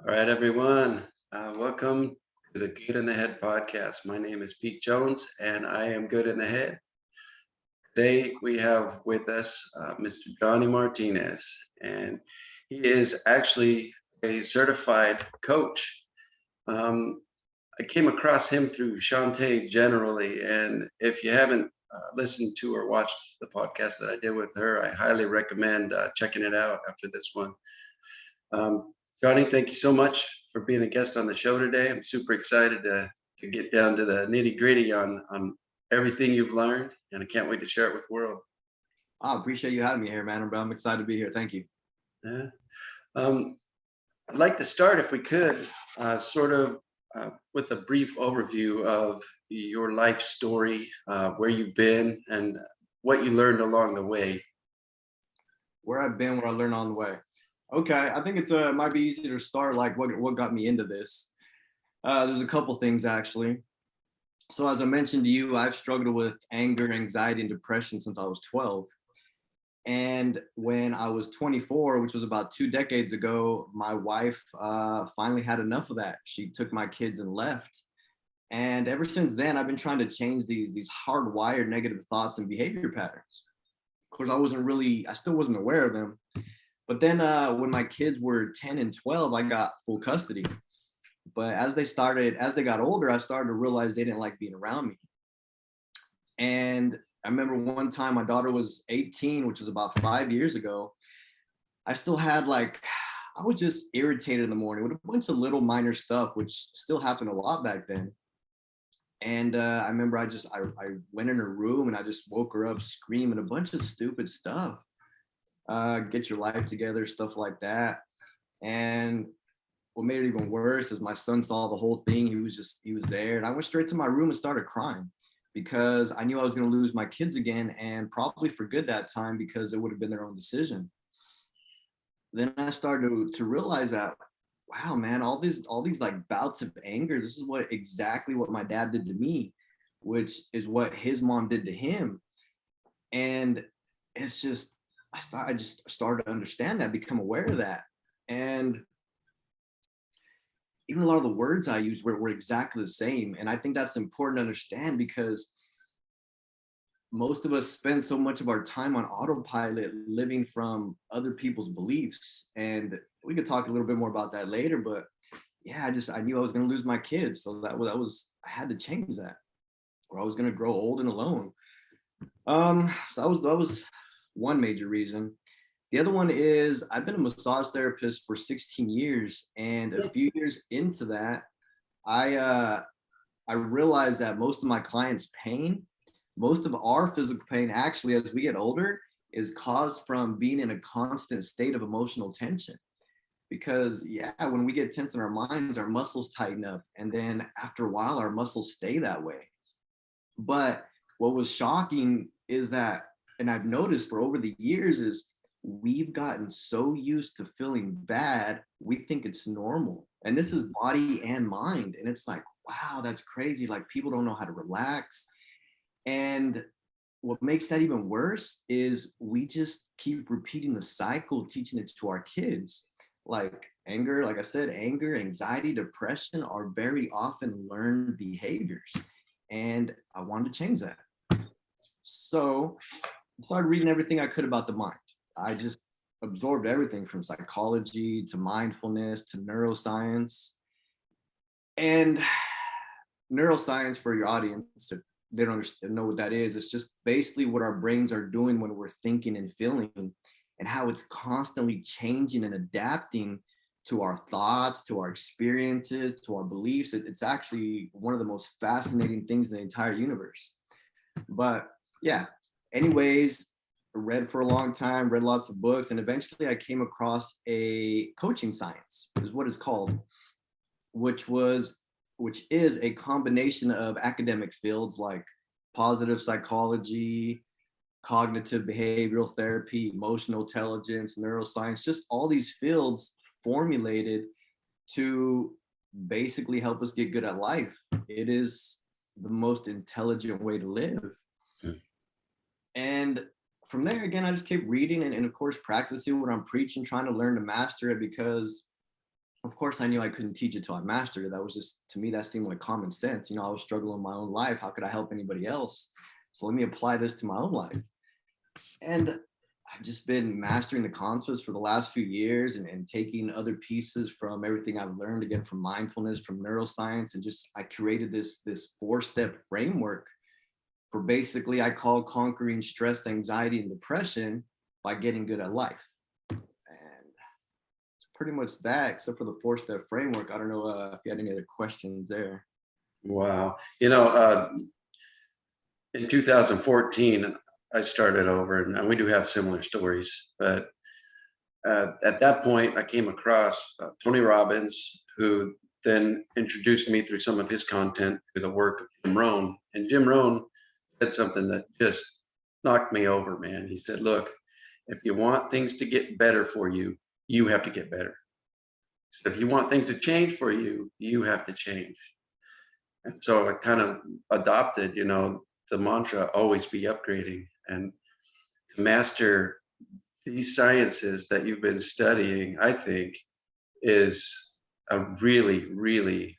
All right, everyone. Welcome to the Good in the Head podcast. My name is Pete Jones, and I am good in the head. Today, we have with us Mr. Johnny Martinez, and he is actually a certified coach. Um, I came across him through Shantae generally, and if you haven't listened to or watched the podcast that I did with her, I highly recommend checking it out after this one. Um, Johnny, thank you so much for being a guest on the show today. I'm super excited to get down to the nitty gritty on everything you've learned, and I can't wait to share it with the world. I appreciate you having me here, man. I'm excited to be here. Thank you. Yeah. Um, I'd like to start, if we could, with a brief overview of your life story, where you've been, and what you learned along the way. Where I've been, what I learned on the way. Okay, I think it's might be easy to start like what got me into this. There's a couple things actually. So as I mentioned to you, I've struggled with anger, anxiety, and depression since I was 12. And when I was 24, which was about 2 decades ago, my wife finally had enough of that. She took my kids and left. And ever since then, I've been trying to change these hardwired negative thoughts and behavior patterns. Of course, I still wasn't aware of them. But then when my kids were 10 and 12, I got full custody. But as they got older, I started to realize they didn't like being around me. And I remember one time my daughter was 18, which was about 5 years ago. I still had I was just irritated in the morning with a bunch of little minor stuff, which still happened a lot back then. And I remember I went in her room and I just woke her up screaming a bunch of stupid stuff. Get your life together, stuff like that. And what made it even worse is my son saw the whole thing. He was there. And I went straight to my room and started crying because I knew I was going to lose my kids again, and probably for good that time, because it would have been their own decision. Then I started to realize that, wow, man, all these like bouts of anger, this is exactly what my dad did to me, which is what his mom did to him. And it's just, I just started to understand that, become aware of that. And even a lot of the words I use were exactly the same. And I think that's important to understand because most of us spend so much of our time on autopilot living from other people's beliefs. And we could talk a little bit more about that later, but yeah, I knew I was going to lose my kids. So I had to change that, or I was going to grow old and alone. So that was one major reason. The other one is I've been a massage therapist for 16 years, and a few years into that, I realized that most of my clients' pain, most of our physical pain, actually, as we get older, is caused from being in a constant state of emotional tension. Because yeah, when we get tense in our minds, our muscles tighten up, and then after a while, our muscles stay that way. But what was shocking is that, and I've noticed for over the years, is we've gotten so used to feeling bad, we think it's normal. And this is body and mind. And it's like, wow, that's crazy. Like, people don't know how to relax. And what makes that even worse is we just keep repeating the cycle, teaching it to our kids. Like anger, like I said, anger, anxiety, depression are very often learned behaviors. And I wanted to change that. So I started reading everything I could about the mind. I just absorbed everything from psychology to mindfulness to neuroscience. And neuroscience, for your audience, if they don't know what that is, it's just basically what our brains are doing when we're thinking and feeling, and how it's constantly changing and adapting to our thoughts, to our experiences, to our beliefs. It's actually one of the most fascinating things in the entire universe. But yeah, anyways, I read for a long time, read lots of books, and eventually I came across a coaching science, is what it's called, which is a combination of academic fields like positive psychology, cognitive behavioral therapy, emotional intelligence, neuroscience, just all these fields formulated to basically help us get good at life. It is the most intelligent way to live. And from there, again, I just kept reading and of course, practicing what I'm preaching, trying to learn to master it, because Of course, I knew I couldn't teach it till I mastered it. That was just, to me, that seemed like common sense. I was struggling in my own life. How could I help anybody else? So let me apply this to my own life. And I've just been mastering the concepts for the last few years, and taking other pieces from everything I've learned, again, from mindfulness, from neuroscience, and just I created this 4-step framework for, basically, I call conquering stress, anxiety, and depression by getting good at life. And it's pretty much that, except for the 4-step framework. I don't know if you had any other questions there. Wow. In 2014, I started over, and we do have similar stories. But at that point, I came across Tony Robbins, who then introduced me through some of his content to the work of Jim Rohn. And Jim Rohn said something that just knocked me over, man. He said, look, if you want things to get better for you, you have to get better. So if you want things to change for you, you have to change. And so I kind of adopted, the mantra, always be upgrading, and master these sciences that you've been studying, I think, is a really, really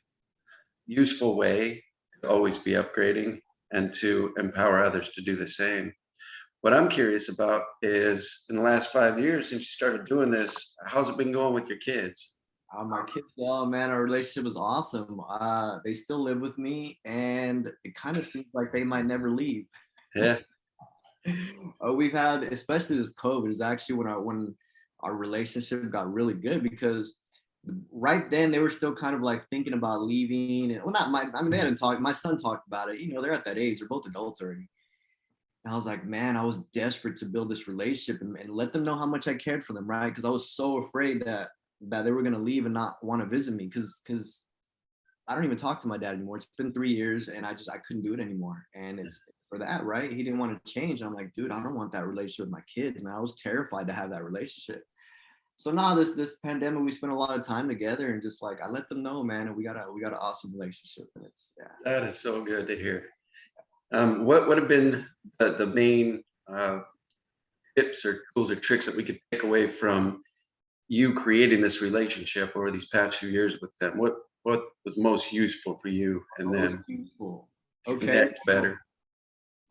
useful way to always be upgrading and to empower others to do the same. What I'm curious about is, in the last 5 years since you started doing this, how's it been going with your kids? My kids, oh man, our relationship is awesome. They still live with me, and it kind of seems like they might never leave. Yeah. We've had, especially this COVID, is actually when our relationship got really good, because right then they were still kind of like thinking about leaving. And well, not my, I mean, they hadn't talked. My son talked about it. They're at that age. They're both adults already. And I was like, man, I was desperate to build this relationship, and let them know how much I cared for them, right? Because I was so afraid that they were gonna leave and not want to visit me, because I don't even talk to my dad anymore. It's been 3 years, and I couldn't do it anymore. And it's for that, right? He didn't want to change. I'm like, dude, I don't want that relationship with my kids, man. I was terrified to have that relationship. So now this pandemic, we spent a lot of time together, and just like I let them know, man, and we got an awesome relationship. And it's, yeah. That is so good to hear. What would have been the main tips or tools or tricks that we could take away from you creating this relationship over these past few years with them? What was most useful for you and them Useful. to Okay. connect better?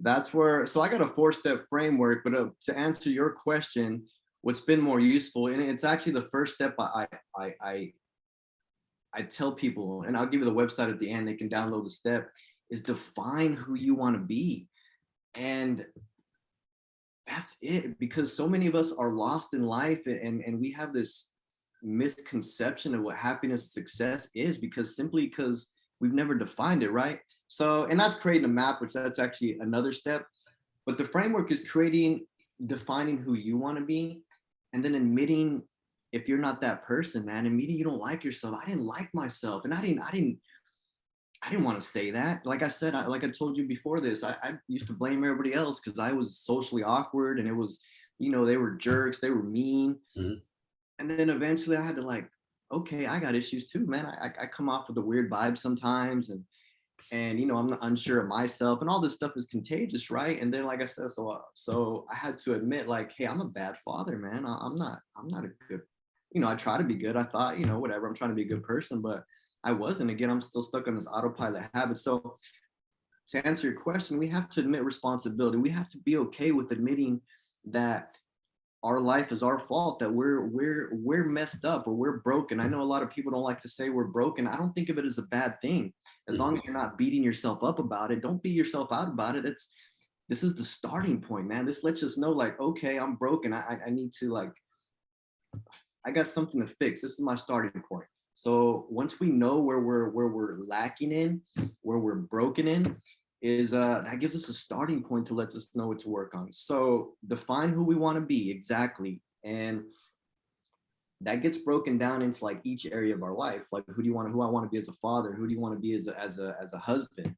That's where, so I got a 4-step framework, but to answer your question, what's been more useful, and it's actually the first step I tell people, and I'll give you the website at the end, they can download the step, is define who you want to be. And that's it, because so many of us are lost in life, and we have this misconception of what happiness, success is, because we've never defined it, right? So, and that's creating a map, which that's actually another step. But the framework is defining who you want to be, and then admitting if you're not that person, man, admitting you don't like yourself. I didn't like myself, and I didn't want to say that. Like I said, like I told you before this, I used to blame everybody else because I was socially awkward, and it was, they were jerks, they were mean. Mhm. And then eventually I had to, like, okay, I got issues too, man. I come off with a weird vibe sometimes, and I'm not unsure of myself, and all this stuff is contagious, right? And then, like I said, so I had to admit, like, hey, I'm a bad father, man. I'm not a good, I try to be good. I thought, whatever, I'm trying to be a good person, but I wasn't. Again, I'm still stuck on this autopilot habit. So to answer your question, we have to admit responsibility. We have to be okay with admitting that our life is our fault, that we're messed up, or we're broken. I know a lot of people don't like to say we're broken. I don't think of it as a bad thing. As long as you're not beating yourself up about it, don't beat yourself out about it. This is the starting point, man. This lets us know, like, okay, I'm broken. I need to, like, I got something to fix. This is my starting point. So once we know where we're lacking in, where we're broken in, is that gives us a starting point to let us know what to work on. So define who we want to be exactly, and that gets broken down into, like, each area of our life. Like, who I want to be as a father? Who do you want to be as a husband?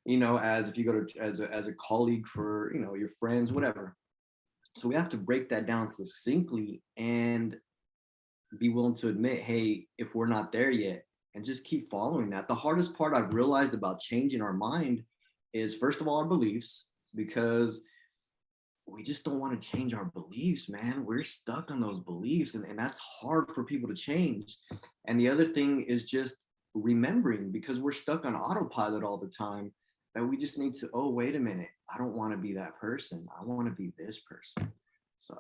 As if you go to as a colleague, for your friends, whatever. So we have to break that down succinctly and be willing to admit, hey, if we're not there yet, and just keep following that. The hardest part I've realized about changing our mind is, first of all, our beliefs, because we just don't want to change our beliefs, man. We're stuck on those beliefs, and that's hard for people to change. And the other thing is just remembering, because we're stuck on autopilot all the time, that we just need to, oh, wait a minute, I don't want to be that person. I want to be this person. So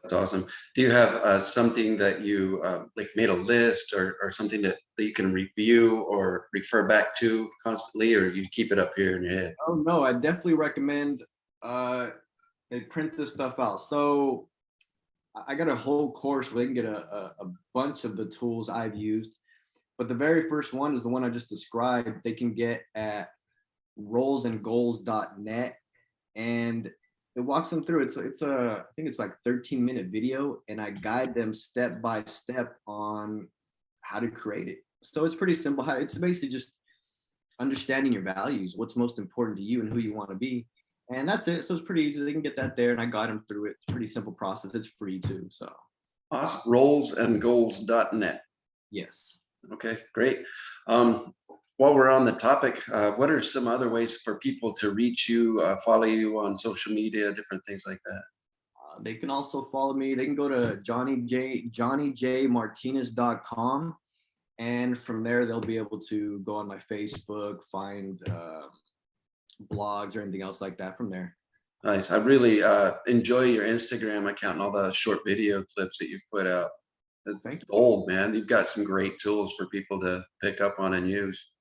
That's awesome. Do you have something that you like made a list or something that you can review or refer back to constantly, or you keep it up here in your head? oh no, I definitely recommend they print this stuff out. So I got a whole course where they can get a bunch of the tools I've used. But the very first one is the one I just described. They can get at rollsandgoals.net, and it walks them through. I think it's like 13-minute video, and I guide them step by step on how to create it. So it's pretty simple. It's basically just understanding your values, what's most important to you, and who you want to be. And that's it. So it's pretty easy. They can get that there, and I guide them through it. It's a pretty simple process. It's free too. So Awesome. Rollsandgoals.net. yes. Okay, great. While we're on the topic, what are some other ways for people to reach you, follow you on social media, different things like that? They can also follow me. They can go to johnnyjmartinez.com, and from there they'll be able to go on my Facebook, find blogs or anything else like that from there. Nice. I really enjoy your Instagram account and all the short video clips that you've put out. Thank It's you. gold, man. You've got some great tools for people to pick up on and use.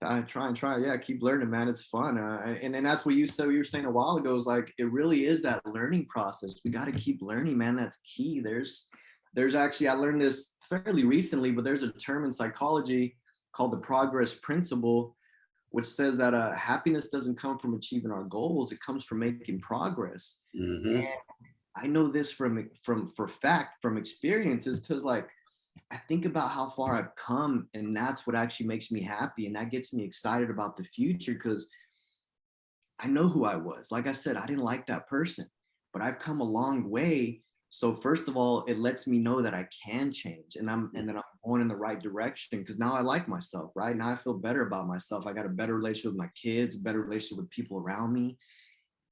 I try and try. Yeah, keep learning, man. It's fun. And that's what you said. You were saying a while ago. Is like it really is that learning process. We got to keep learning, man. That's key. There's actually, I learned this fairly recently, but there's a term in psychology called the progress principle, which says that happiness doesn't come from achieving our goals. It comes from making progress. Hmm. And I know this for fact, from experiences, because like I think about how far I've come, and that's what actually makes me happy, and that gets me excited about the future, because I know who I was. Like I said, I didn't like that person, but I've come a long way. So first of all, it lets me know that I can change, and that I'm going in the right direction, because now I like myself, right? Now I feel better about myself. I got a better relationship with my kids, a better relationship with people around me.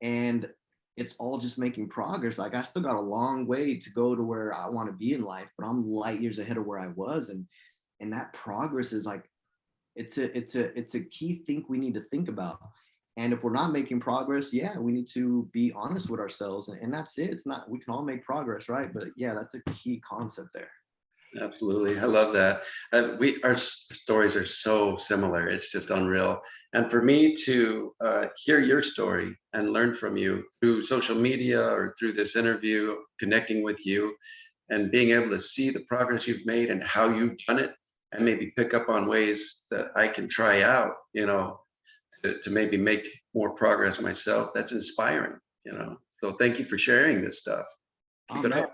And it's all just making progress. Like I still got a long way to go to where I want to be in life, but I'm light years ahead of where I was. And that progress is like, it's a key thing we need to think about. And if we're not making progress, yeah, we need to be honest with ourselves. And that's it. It's not, we can all make progress, right? But yeah, that's a key concept there. Absolutely. I love that. Our stories are so similar. It's just unreal. And for me to hear your story and learn from you through social media or through this interview, connecting with you and being able to see the progress you've made and how you've done it, and maybe pick up on ways that I can try out, to maybe make more progress myself. That's inspiring. So thank you for sharing this stuff. Oh Keep it man, up.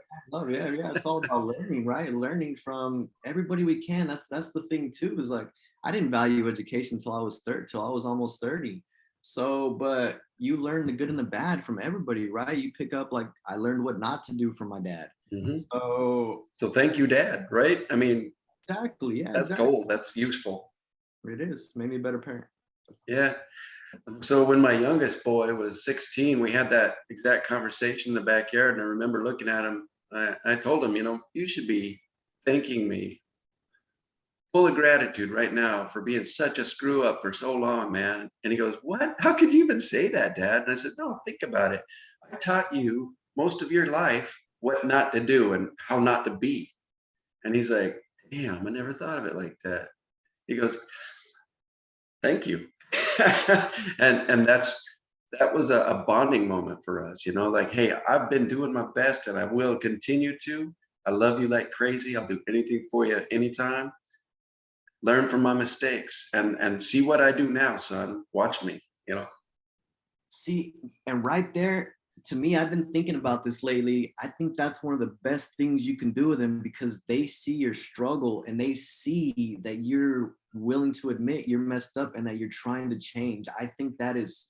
yeah. It's all about learning, right? Learning from everybody we can. That's the thing too. Is like I didn't value education till I was till I was almost 30. So, but you learn the good and the bad from everybody, right? You pick up, like I learned what not to do from my dad. Mhm. So So thank you, Dad, right? I mean, exactly, yeah, that's exactly. gold. That's useful. It is. Made me a better parent. Yeah. So when my youngest boy was 16, we had that exact conversation in the backyard. And I remember looking at him. I told him, you should be thanking me, full of gratitude right now for being such a screw up for so long, man. And he goes, "What? How could you even say that, Dad?" And I said, "No, think about it. I taught you most of your life what not to do and how not to be." And he's like, "Damn, I never thought of it like that." He goes, "Thank you." And that was a bonding moment for us, like, hey, I've been doing my best and I will continue to. I love you like crazy. I'll do anything for you anytime. Learn from my mistakes and see what I do now, son. Watch me. See, and right there, to me, I've been thinking about this lately. I think that's one of the best things you can do with them, because they see your struggle and they see that you're willing to admit you're messed up and that you're trying to change. I think that is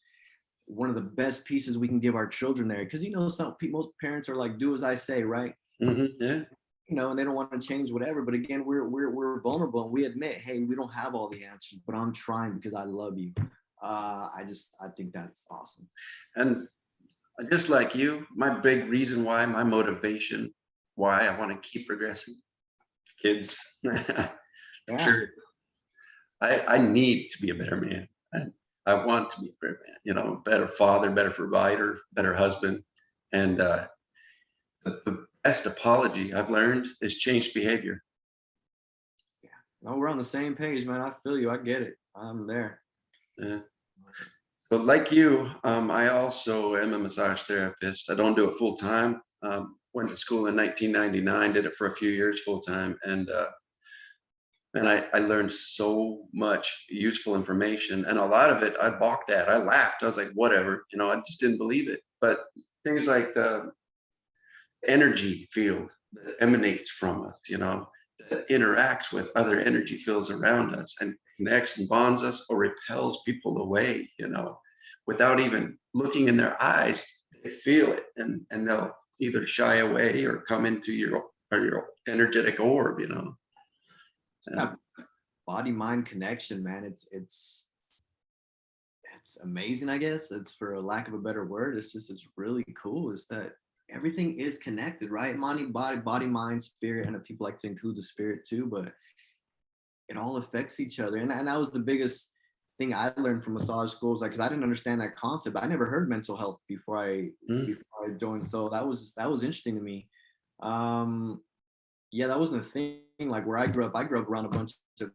one of the best pieces we can give our children there. Because some people, most parents are like, do as I say, right? Yeah. And they don't want to change whatever. But again, we're vulnerable, and we admit, hey, we don't have all the answers, but I'm trying because I love you. I think that's awesome. And just like you, my big reason why, my motivation, why I want to keep progressing, kids. Yeah. Sure, I need to be a better man. I want to be a better man, better father, better provider, better husband. And the best apology I've learned is changed behavior. No, we're on the same page, man. I feel you. I get it. I'm there. Uh, but like you, I also am a massage therapist. I don't do it full time. Went to school in 1999, did it for a few years full time, and I learned so much useful information, and a lot of it I balked at. I laughed. I was like, whatever, I just didn't believe it. But things like the energy field that emanates from us, that interacts with other energy fields around us and connects and bonds us or repels people away, without even looking in their eyes, they feel it, and they'll either shy away or come into your energetic orb, It's that body mind connection, man. It's amazing, I guess. It's, for a lack of a better word, it's really cool. It's that everything is connected, right? Mind, body, mind, spirit, and people like to include the spirit too, but it all affects each other. And that was the biggest thing I learned from massage schools, like, because I didn't understand that concept. I never heard mental health before I Mm. joined. So that was interesting to me. Yeah, that wasn't a thing. Like where I grew up around a bunch of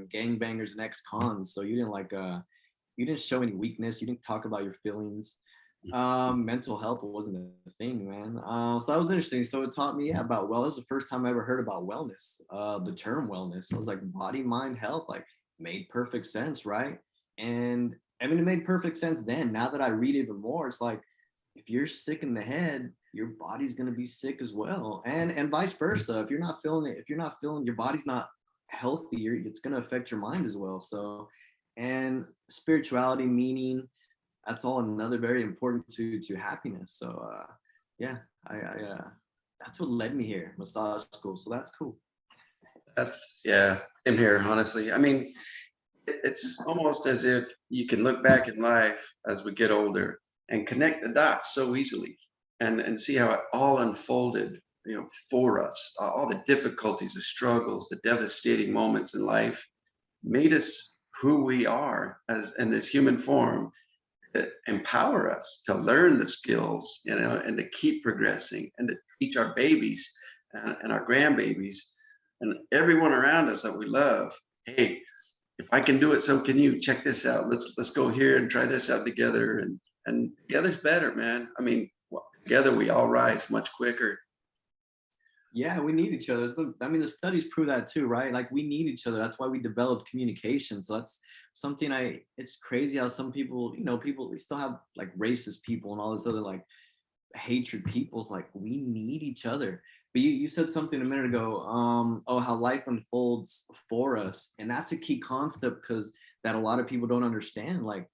gangbangers and ex-cons. So you didn't show any weakness. You didn't talk about your feelings. Mental health wasn't a thing, man. So that was interesting. So it taught me, yeah, about, well, that was the first time I ever heard about wellness, the term wellness. I was like, body, mind, health, like, made perfect sense, right? And I mean, it made perfect sense then. Now that I read even more, it's like, if you're sick in the head, your body's going to be sick as well, and vice versa. If you're not feeling it, if you're not feeling, your body's not healthy, it's going to affect your mind as well. So, and spirituality, meaning, that's all another very important to happiness. So yeah, I that's what led me here, massage school. So that's cool. That's, yeah, same here, honestly. I mean, it's almost as if you can look back in life as we get older and connect the dots so easily, and see how it all unfolded, for us. All the difficulties, the struggles, the devastating moments in life made us who we are as in this human form, that empower us to learn the skills, and to keep progressing and to teach our babies, and our grandbabies and everyone around us that we love. Hey, if I can do it, so can you. Check this out. Let's go here and try this out together. And together's better, man. I mean, together we all rise much quicker. Yeah, we need each other. But I mean, the studies prove that too, right? Like, we need each other. That's why we developed communication. So that's something it's crazy how some people, people, we still have like racist people and all this other like hatred people. It's like, we need each other. But you said something a minute ago, oh, how life unfolds for us. And that's a key concept, because that a lot of people don't understand. Like,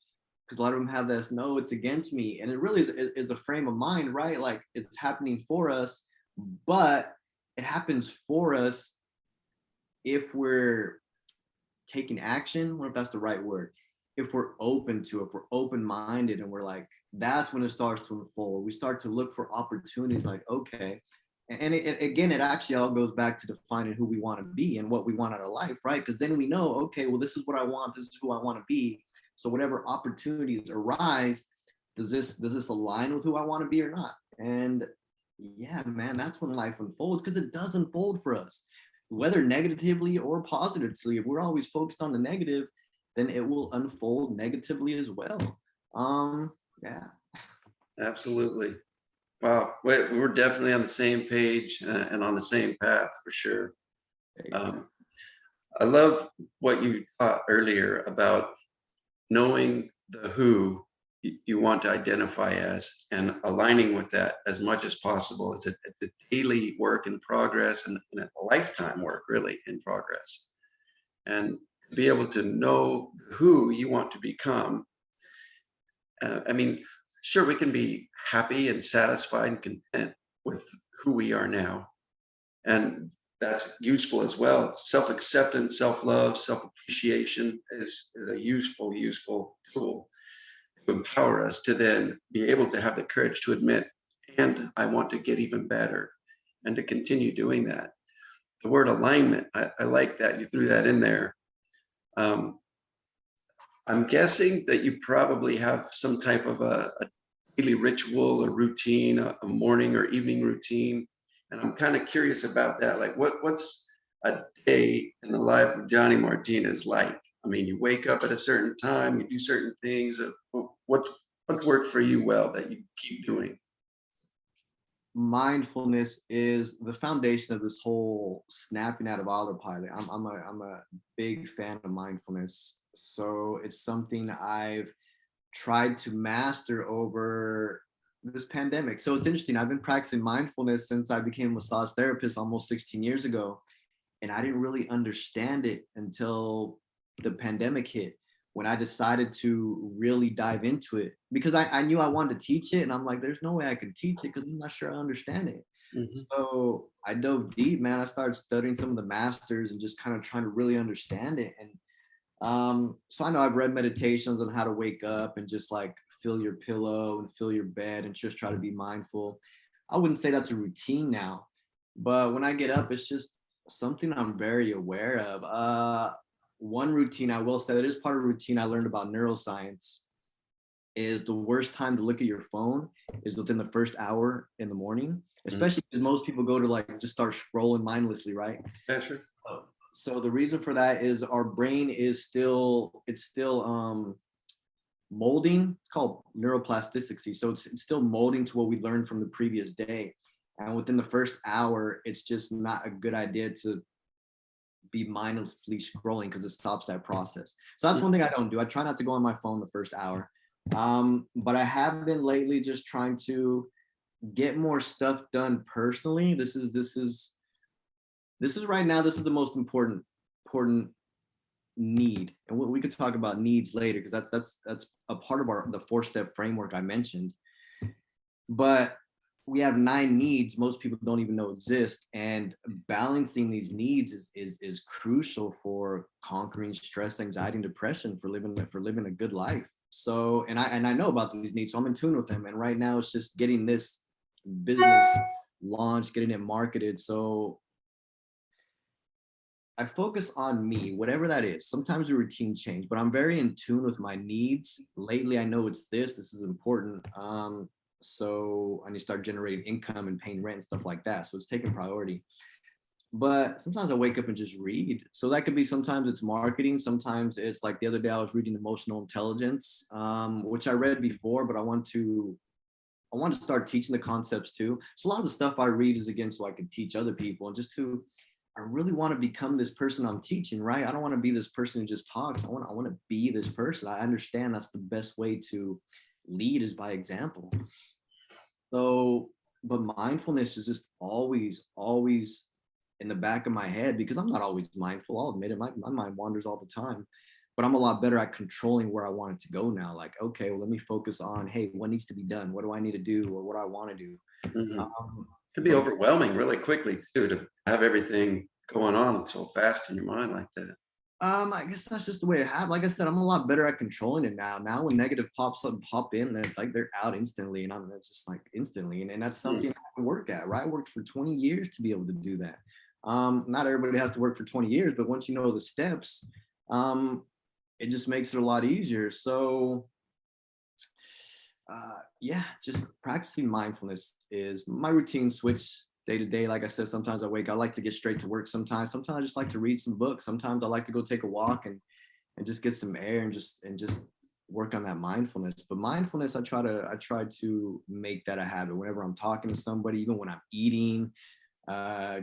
because a lot of them have this, no, it's against me. And it really is a frame of mind, right? Like, it's happening for us, but it happens for us if we're taking action. I wonder if that's the right word. If we're open to it, if we're open-minded, and we're like, that's when it starts to unfold. We start to look for opportunities, like, okay. And again, it actually all goes back to defining who we want to be and what we want out of life, right? Because then we know, okay, well, this is what I want. This is who I want to be. So whatever opportunities arise, does this align with who I want to be or not? And yeah, man, that's when life unfolds, because it does unfold for us, whether negatively or positively. If we're always focused on the negative, then it will unfold negatively as well. Yeah. Absolutely. Wow, we're definitely on the same page, and on the same path for sure. Um, I love what you taught earlier about knowing the who you want to identify as, and aligning with that as much as possible. It's a daily work in progress, and a lifetime work really in progress. And be able to know who you want to become. I mean, sure, we can be happy and satisfied and content with who we are now. And that's useful as well. Self-acceptance, self-love, self-appreciation is a useful tool. to empower us to then be able to have the courage to admit, and I want to get even better, and to continue doing that. The word alignment, I like that you threw that in there. Um, I'm guessing that you probably have some type of a daily ritual or routine, a morning or evening routine. And I'm kind of curious about that. Like what's a day in the life of Johnny Martinez like? I mean, you wake up at a certain time, you do certain things. What's worked for you well that you keep doing? Mindfulness is the foundation of this whole snapping out of autopilot. I'm a big fan of mindfulness. So it's something I've tried to master over this pandemic. So it's interesting. I've been practicing mindfulness since I became a massage therapist almost 16 years ago. And I didn't really understand it until the pandemic hit, when I decided to really dive into it, because I knew I wanted to teach it. And I'm like, there's no way I can teach it because I'm not sure I understand it. Mhm. So I dove deep, man. I started studying some of the masters and just kind of trying to really understand it. And so I know I've read meditations on how to wake up and just like fill your pillow and fill your bed and just try to be mindful. I wouldn't say that's a routine now, but when I get up, it's just something I'm very aware of. One routine I will say that is part of a routine I learned about neuroscience is the worst time to look at your phone is within the first hour in the morning, Mhm. especially because most people go to like just start scrolling mindlessly, right? Yeah, sure. So the reason for that is our brain is still molding. It's called neuroplasticity. So it's still molding to what we learned from the previous day. And within the first hour, it's just not a good idea to be mindlessly scrolling because it stops that process. So that's one thing I don't do. I try not to go on my phone the first hour. But I have been lately just trying to get more stuff done personally. This is right now, this is the most important need. And we could talk about needs later because that's a part of the 4-step framework I mentioned. But we have 9 needs most people don't even know exist, and balancing these needs is crucial for conquering stress, anxiety, and depression, for living a good life. So and I know about these needs, so I'm in tune with them. And right now it's just getting this business launched, getting it marketed. So I focus on me, whatever that is. Sometimes the routine change, but I'm very in tune with my needs. Lately, I know this is important. So I need to start generating income and paying rent and stuff like that. So it's taking priority. But sometimes I wake up and just read. So that could be, sometimes it's marketing. Sometimes it's like the other day I was reading emotional intelligence, which I read before, but I want to start teaching the concepts too. So a lot of the stuff I read is again so I can teach other people, and just to, I really want to become this person I'm teaching, right? I don't want to be this person who just talks. I want to be this person. I understand that's the best way to lead, is by example. So, but mindfulness is just always in the back of my head, because I'm not always mindful. I'll admit it. My mind wanders all the time, but I'm a lot better at controlling where I want it to go now. Like, okay, well, let me focus on, hey, what needs to be done? What do I need to do? Or what do I want to do? Mhm. Um, Could be overwhelming really quickly too, to have everything going on so fast in your mind like that. I guess that's just the way it happened. Like I said, I'm a lot better at controlling it now. Now when negative pop in, they're out instantly, and it's just like instantly, and that's Mm. something I can work at. Right, I worked for 20 years to be able to do that. Not everybody has to work for 20 years, but once you know the steps, it just makes it a lot easier. So yeah, just practicing mindfulness is my routine. Switch day to day. Like I said, sometimes I like to get straight to work. Sometimes I just like to read some books. Sometimes I like to go take a walk and just get some air and just work on that mindfulness. But mindfulness, I try to make that a habit whenever I'm talking to somebody, even when I'm eating.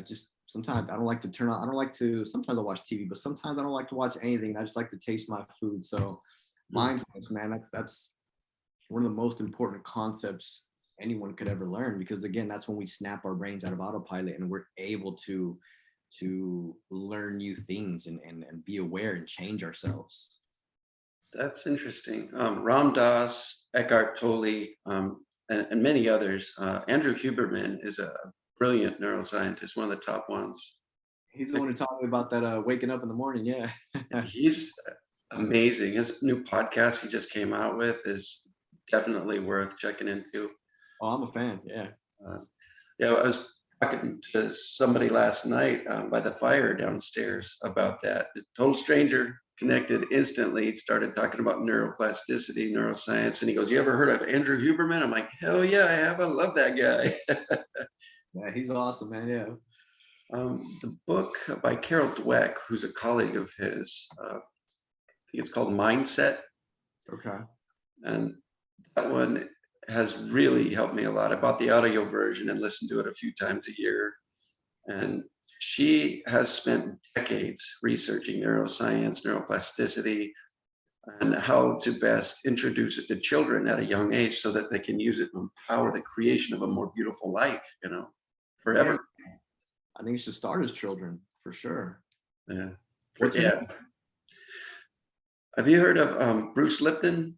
Just sometimes I don't like to turn on. I don't like to. Sometimes I watch TV, but sometimes I don't like to watch anything. I just like to taste my food. So Mm. mindfulness, man, that's one of the most important concepts anyone could ever learn, because again, that's when we snap our brains out of autopilot and we're able to learn new things and be aware and change ourselves. That's interesting. Ram Dass, Eckhart Tolle, and many others. Andrew Huberman is a brilliant neuroscientist, one of the top ones. He's the one who taught me about that waking up in the morning. Yeah. He's amazing. His new podcast he just came out with is definitely worth checking into. Oh, I'm a fan. Yeah. Uh, yeah, I was talking to somebody last night by the fire downstairs about that. A total stranger connected instantly, started talking about neuroplasticity, neuroscience. And he goes, "You ever heard of Andrew Huberman?" I'm like, "Hell yeah, I have. I love that guy." Yeah, he's awesome, man. Yeah. The book by Carol Dweck, who's a colleague of his, I think it's called Mindset. Okay. And that one has really helped me a lot. I bought the audio version and listened to it a few times a year. And she has spent decades researching neuroscience, neuroplasticity, and how to best introduce it to children at a young age so that they can use it to empower the creation of a more beautiful life, Yeah. forever. I think it should start as children for sure. Yeah. What's her Yeah. name? Have you heard of Bruce Lipton?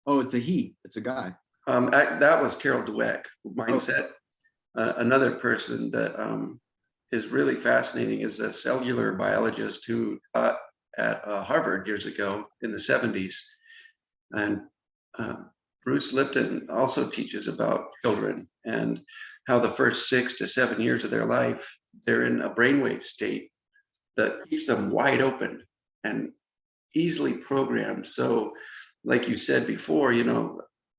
Oh, it's a he. It's a guy. That was Carol Dweck, Okay. Mindset. Another person that is really fascinating is a cellular biologist who taught at Harvard years ago in the 70s. And uh, Bruce Lipton also teaches about children and how the first 6 to 7 years of their life, they're in a brainwave state that keeps them wide open and easily programmed. So, like you said before,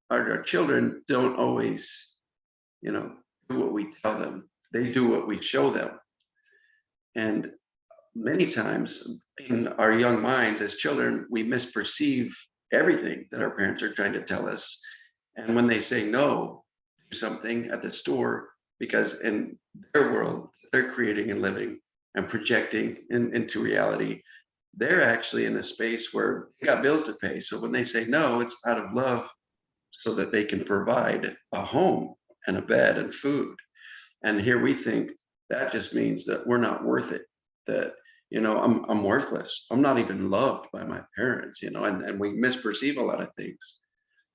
our children don't always, do what we tell them. They do what we show them. And many times in our young minds as children, we misperceive everything that our parents are trying to tell us. And when they say no to something at the store, because in their world, they're creating and living and projecting into reality, they're actually in a space where they got bills to pay. So when they say no, it's out of love so that they can provide a home and a bed and food. And here we think that just means that we're not worth it, that, I'm worthless. I'm not even loved by my parents, and we misperceive a lot of things.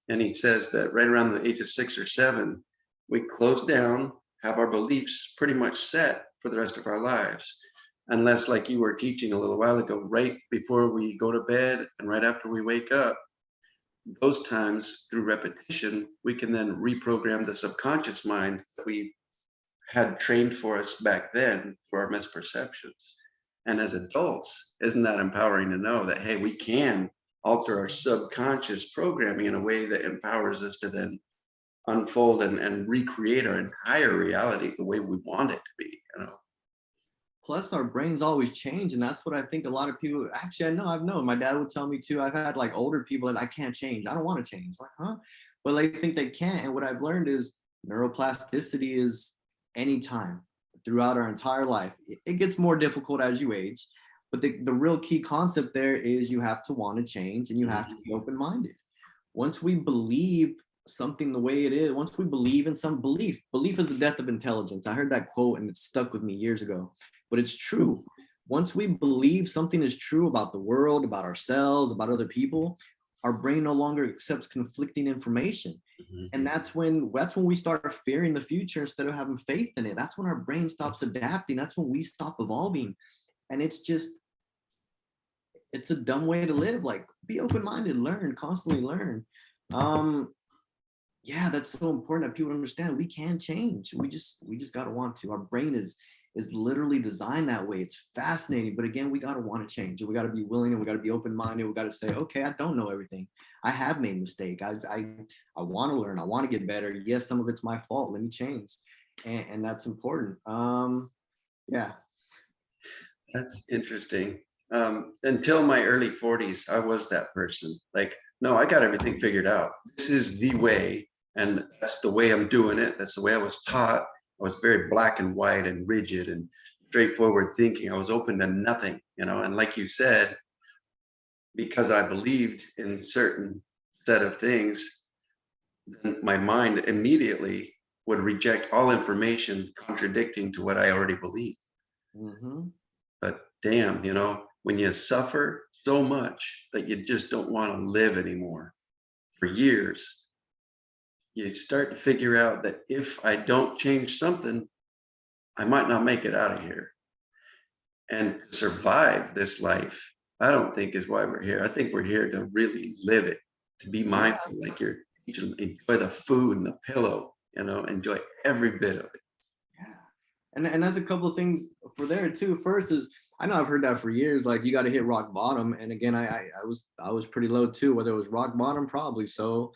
And he says that right around the age of 6 or 7, we close down, have our beliefs pretty much set for the rest of our lives. Unless, like you were teaching a little while ago, right before we go to bed and right after we wake up, those times through repetition, we can then reprogram the subconscious mind that we had trained for us back then for our misperceptions. And as adults, isn't that empowering to know that, hey, we can alter our subconscious programming in a way that empowers us to then unfold and recreate our entire reality the way we want it to be. Plus, our brains always change, and that's what I think a lot of people. Actually, I've known. My dad would tell me too. I've had like older people that I can't change. I don't want to change. Like, huh? But they think they can't. And what I've learned is neuroplasticity is anytime throughout our entire life. It gets more difficult as you age, but the real key concept there is you have to want to change and you have to be open-minded. Once we believe something the way it is, once we believe in some belief is the death of intelligence. I heard that quote and it stuck with me years ago, but it's true. Once we believe something is true about the world, about ourselves, about other people, our brain no longer accepts conflicting information. And that's when we start fearing the future instead of having faith in it. That's when our brain stops adapting. That's when we stop evolving. And it's a dumb way to live. Like, be open-minded, learn, constantly learn. Yeah, that's so important that people understand we can change. We just gotta want to. Our brain is literally designed that way. It's fascinating, but again, we gotta want to change. We gotta be willing, and we gotta be open-minded. We gotta say, okay, I don't know everything. I have made a mistake. I want to learn. I want to get better. Yes, some of it's my fault. Let me change, and that's important. Yeah. That's interesting. Until my early 40s, I was that person. Like, no, I got everything figured out. This is the way, and that's the way I'm doing it. That's the way I was taught. I was very black and white and rigid and straightforward thinking. I was open to nothing, and like you said, because I believed in certain set of things, then my mind immediately would reject all information contradicting to what I already believed. Mm-hmm. But damn, when you suffer so much that you just don't want to live anymore for years, you start to figure out that if I don't change something, I might not make it out of here. And to survive this life, I don't think is why we're here. I think we're here to really live it, to be Yeah. mindful, like you're teach them enjoy the food and the pillow, enjoy every bit of it. Yeah. And that's a couple of things for there too. First is, I know I've heard that for years, like you got to hit rock bottom. And again, I was pretty low too, whether it was rock bottom, probably so.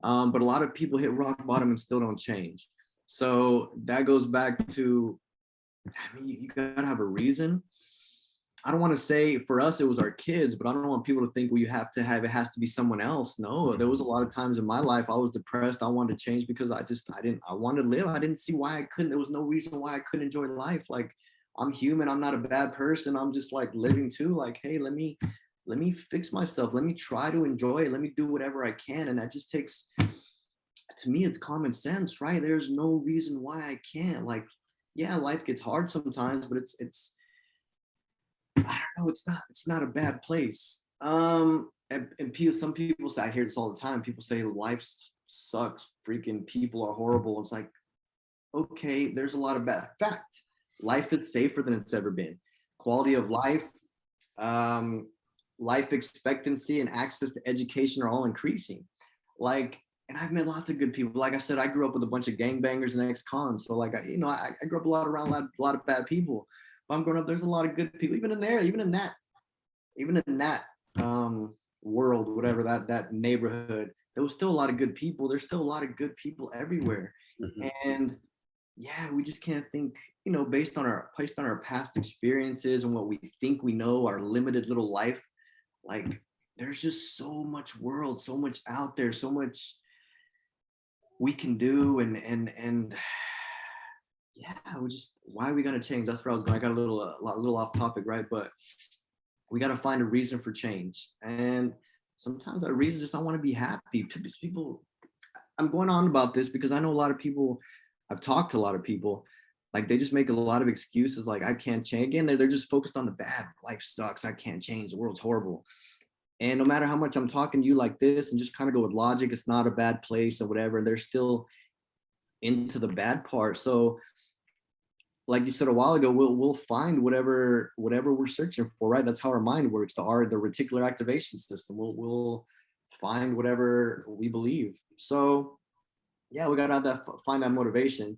But a lot of people hit rock bottom and still don't change. So that goes back to, I mean, you gotta have a reason. I don't want to say for us it was our kids, but I don't want people to think, well, you have to have, it has to be someone else. No, there was a lot of times in my life I was depressed. I wanted to change because I wanted to live. I didn't see why I couldn't. There was no reason why I couldn't enjoy life. Like, I'm human. I'm not a bad person. I'm just like living too. Like, hey, let me fix myself. Let me try to enjoy it. Let me do whatever I can. And that just takes, to me, it's common sense, right? There's no reason why I can't. Like, yeah, life gets hard sometimes, but it's I don't know, it's not a bad place. And people, some people say, I hear this all the time, people say life sucks, freaking people are horrible. It's like, okay, there's a lot of bad fact. Life is safer than it's ever been. Quality of life, life expectancy, and access to education are all increasing. Like, and I've met lots of good people. Like I said, I grew up with a bunch of gangbangers and ex-cons. So like, I grew up around a lot of bad people. But I'm growing up, there's a lot of good people, even in that world, whatever, that neighborhood, there was still a lot of good people. There's still a lot of good people everywhere. Mhm. And yeah, we just can't think, based on our past experiences and what we think we know, our limited little life. Like, there's just so much world, so much out there, so much we can do, and yeah, why are we gonna change? That's where I was going. I got a little off topic, right? But we got to find a reason for change, and sometimes our reason is just I want to be happy. People, I'm going on about this because I know a lot of people. I've talked to a lot of people, like they just make a lot of excuses, like I can't change. Again, they're just focused on the bad. Life sucks. I can't change. The world's horrible. And no matter how much I'm talking to you like this, and just kind of go with logic, it's not a bad place or whatever. They're still into the bad part. So like you said a while ago, we'll find whatever we're searching for, right? That's how our mind works. The reticular activation system. We'll find whatever we believe. So yeah, we gotta find that motivation.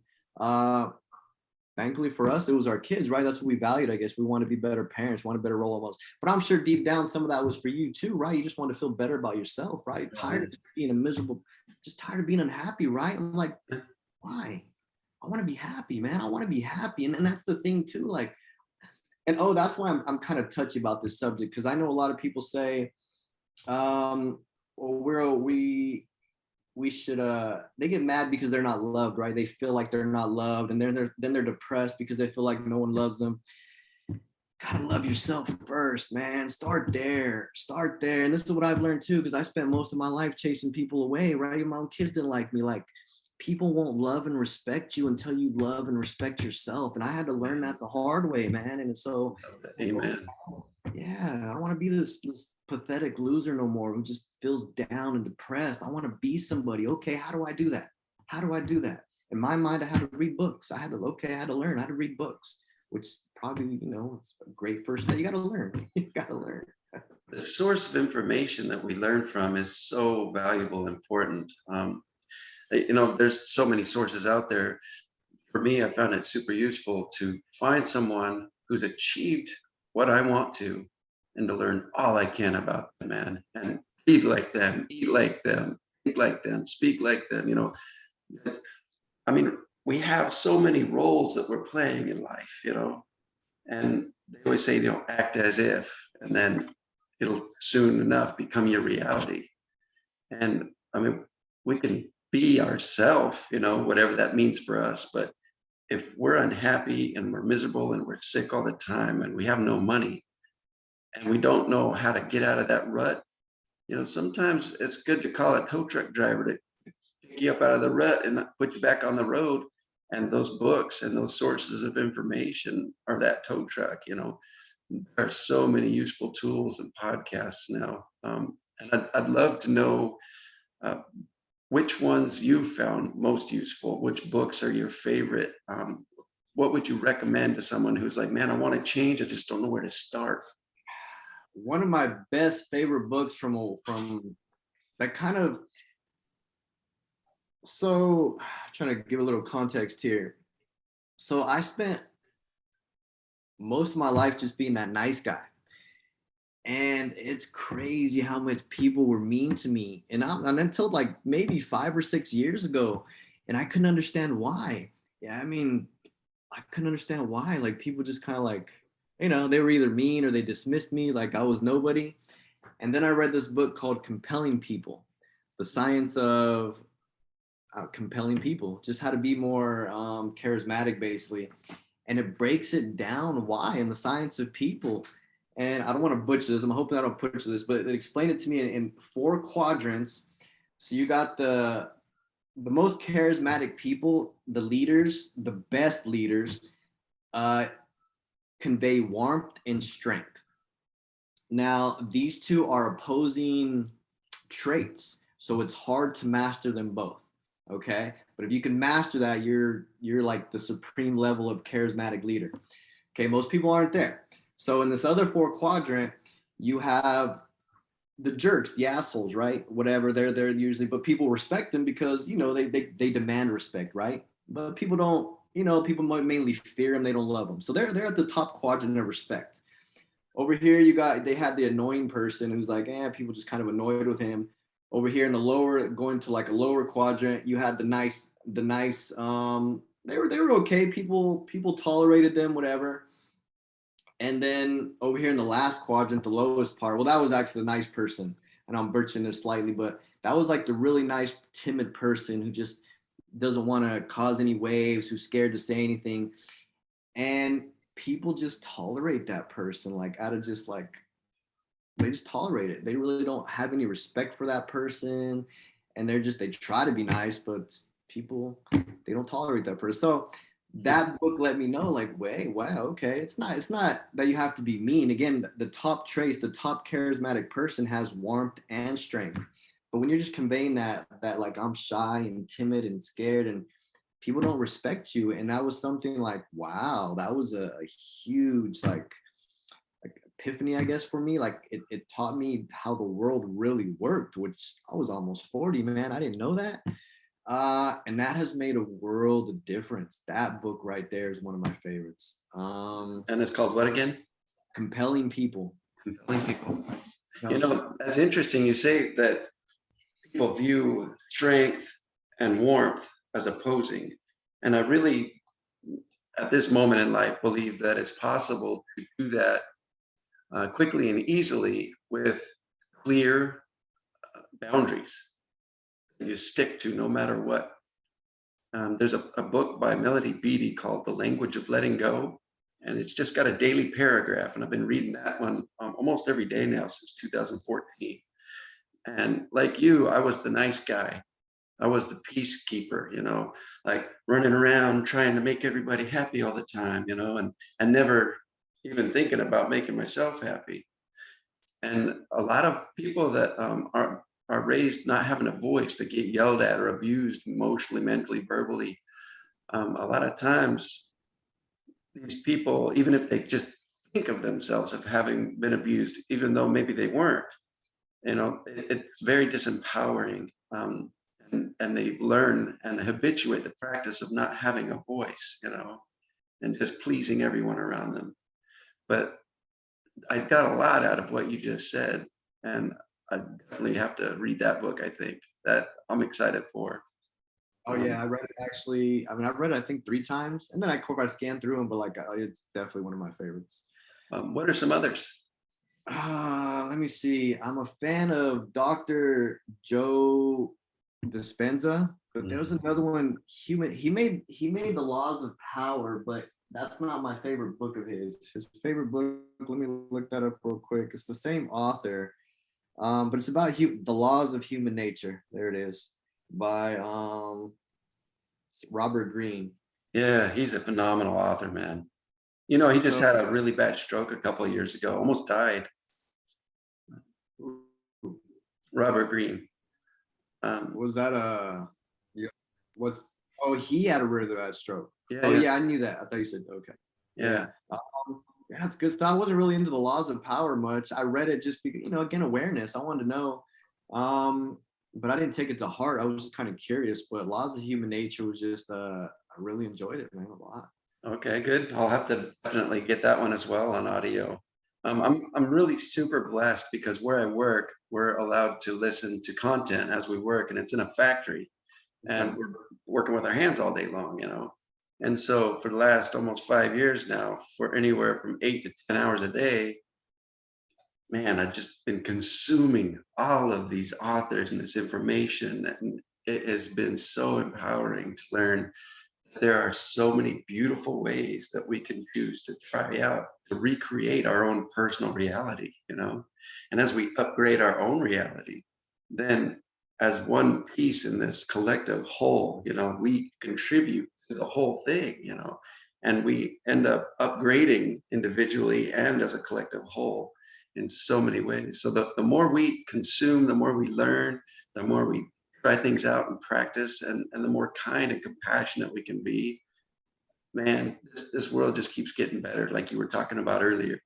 Thankfully for us, it was our kids, right? That's what we valued, I guess. We want to be better parents, want a better role models. But I'm sure deep down, some of that was for you too, right? You just want to feel better about yourself, right? Tired of being a miserable, just tired of being unhappy, right? I'm like, why? I want to be happy, man. I want to be happy. And that's the thing too. Like, and that's why I'm kind of touchy about this subject, because I know a lot of people say, well, we should they get mad because they're not loved, right? They feel like they're not loved, and then they're depressed because they feel like no one loves them. Gotta love yourself first, man. Start there. And this is what I've learned too, because I spent most of my life chasing people away, right? My own kids didn't like me. Like, people won't love and respect you until you love and respect yourself. And I had to learn that the hard way, man. And so, Amen. yeah, I don't want to be this pathetic loser no more who just feels down and depressed. I want to be somebody. Okay, how do I do that? In my mind, I had to read books. I had to learn how to read books, which probably, it's a great first step. You got to learn. The source of information that we learn from is so valuable, important. There's so many sources out there. For me, I found it super useful to find someone who's achieved what I want to, and to learn all I can about them, man, and breathe like them, eat like them, think like them, speak like them. I mean, we have so many roles that we're playing in life, and they always say, act as if, and then it'll soon enough become your reality. And I mean, we can be ourselves, whatever that means for us. But if we're unhappy and we're miserable and we're sick all the time and we have no money and we don't know how to get out of that rut, sometimes it's good to call a tow truck driver to pick you up out of the rut and put you back on the road. And those books and those sources of information are that tow truck. There are so many useful tools and podcasts now. And I'd love to know which ones you found most useful, which books are your favorite. What would you recommend to someone who's like, man, I want to change, I just don't know where to start? One of my best favorite books from that kind of, So trying to give a little context here. So I spent most of my life just being that nice guy. And it's crazy how much people were mean to me. And until like maybe 5 or 6 years ago, and I couldn't understand why. Yeah, I mean, I couldn't understand why. Like people just kind of like, they were either mean or they dismissed me like I was nobody. And then I read this book called Compelling People, The Science of Compelling People, just how to be more charismatic, basically. And it breaks it down why in the science of people. And I don't want to butcher this. I'm hoping I don't butcher this, but it explained it to me in 4 quadrants. So you got the most charismatic people, the leaders, the best leaders, convey warmth and strength. Now, these two are opposing traits, so it's hard to master them both. Okay, but if you can master that, you're like the supreme level of charismatic leader. Okay, most people aren't there. So in this other 4 quadrant, you have the jerks, the assholes, right? Whatever, they're there usually, but people respect them because they demand respect, right? But people don't, people might mainly fear them, they don't love them. So they're at the top quadrant of respect. Over here, they had the annoying person who's like, people just kind of annoyed with him. Over here in the lower, going to like a lower quadrant, you had the nice, they were okay. People tolerated them, whatever. And then over here in the last quadrant, the lowest part, well, that was actually the nice person. And I'm butchering this slightly, but that was like the really nice, timid person who just doesn't want to cause any waves, who's scared to say anything. And people just tolerate that person, like out of just like, they just tolerate it. They really don't have any respect for that person. And they try to be nice, but people, they don't tolerate that person. So that book let me know, like, wait, wow, okay, it's not that you have to be mean. Again, the top traits, the top charismatic person has warmth and strength. But when you're just conveying that like I'm shy and timid and scared and people don't respect you, and that was something like, wow, that was a huge like epiphany, I guess, for me. Like it taught me how the world really worked, which I was almost 40, man. I didn't know that. And that has made a world of difference. That book right there is one of my favorites. And it's called what again? Compelling People. Compelling People. That's interesting. You say that people view strength and warmth as opposing. And I really, at this moment in life, believe that it's possible to do that quickly and easily with clear boundaries that you stick to no matter what. There's a book by Melody Beattie called The Language of Letting Go, and it's just got a daily paragraph, and I've been reading that one almost every day now since 2014. And like you, I was the nice guy. I was the peacekeeper, like running around trying to make everybody happy all the time, and never even thinking about making myself happy. And a lot of people that are raised not having a voice, that get yelled at or abused emotionally, mentally, verbally, a lot of times these people, even if they just think of themselves as having been abused, even though maybe they weren't, it's very disempowering. And they learn and habituate the practice of not having a voice, and just pleasing everyone around them. But I got a lot out of what you just said, and I definitely have to read that book. I think that I'm excited for. Oh yeah, I read it actually. I mean, I've read it I think 3 times, and then I scanned through them, but like it's definitely one of my favorites. What are some others? Let me see. I'm a fan of Dr. Joe Dispenza, but there was another one. He made the Laws of Power, but that's not my favorite book of his. His favorite book, let me look that up real quick. It's the same author, but it's about the Laws of Human Nature. There it is, by Robert Greene. Yeah, he's a phenomenal author, man. He just had a really bad stroke a couple of years ago, almost died. Robert Greene. Was that he had a really bad stroke. Yeah, yeah, I knew that. I thought you said okay. Yeah. That's good stuff. I wasn't really into the Laws of Power much. I read it just because, again, awareness. I wanted to know. but I didn't take it to heart. I was just kind of curious. But Laws of Human Nature was just, I really enjoyed it, man, a lot. Okay, good. I'll have to definitely get that one as well on audio. I'm really super blessed because where I work, we're allowed to listen to content as we work, and it's in a factory, and we're working with our hands all day long, you know. And so for the last almost 5 years now, for anywhere from 8 to 10 hours a day, man, I've just been consuming all of these authors and this information, and it has been so empowering to learn there are so many beautiful ways that we can choose to try out to recreate our own personal reality, you know. And as we upgrade our own reality, then as one piece in this collective whole, you know, we contribute to the whole thing, you know, and we end up upgrading individually and as a collective whole in so many ways. So the more we consume, the more we learn, the more we try things out and practice, and the more kind and compassionate we can be, man, this world just keeps getting better. Like you were talking about earlier,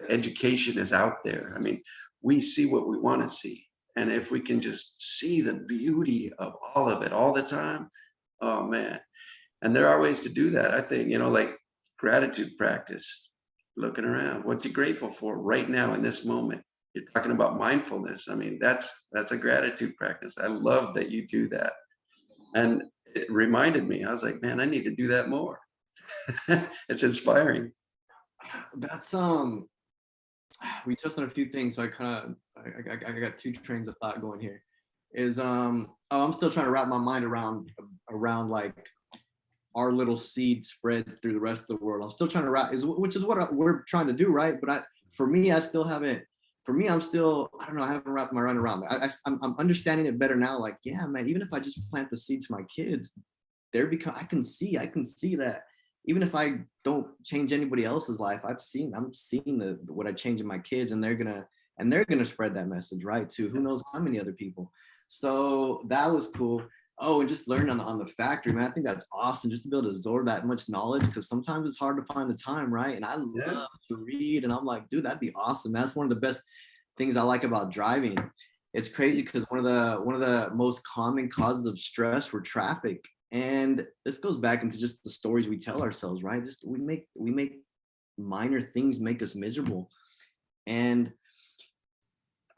education is out there. I mean, we see what we want to see. And if we can just see the beauty of all of it all the time, oh man. And there are ways to do that. I think, you know, like gratitude practice, looking around, what you grateful for right now in this moment. You're talking about mindfulness. I mean, that's a gratitude practice. I love that you do that. And it reminded me, I was like, man, I need to do that more. It's inspiring. That's we touched on a few things, so I kind of I got two trains of thought going here. Is I'm still trying to wrap my mind around like our little seed spreads through the rest of the world. I'm still trying to wrap, which is what we're trying to do, right? But for me, I still haven't. For me, I'm still, I don't know, I haven't wrapped my mind around it. I'm understanding it better now. Like, yeah, man, even if I just plant the seed to my kids, I can see that even if I don't change anybody else's life, I'm seeing what I change in my kids, and they're gonna spread that message, right? To who knows how many other people. So that was cool. Oh, and just learning on the factory, man. I think that's awesome, just to be able to absorb that much knowledge, because sometimes it's hard to find the time, right? And I love to read, and I'm like, dude, that'd be awesome. That's one of the best things I like about driving. It's crazy because one of the most common causes of stress were traffic, and this goes back into just the stories we tell ourselves, right? Just we make minor things make us miserable, and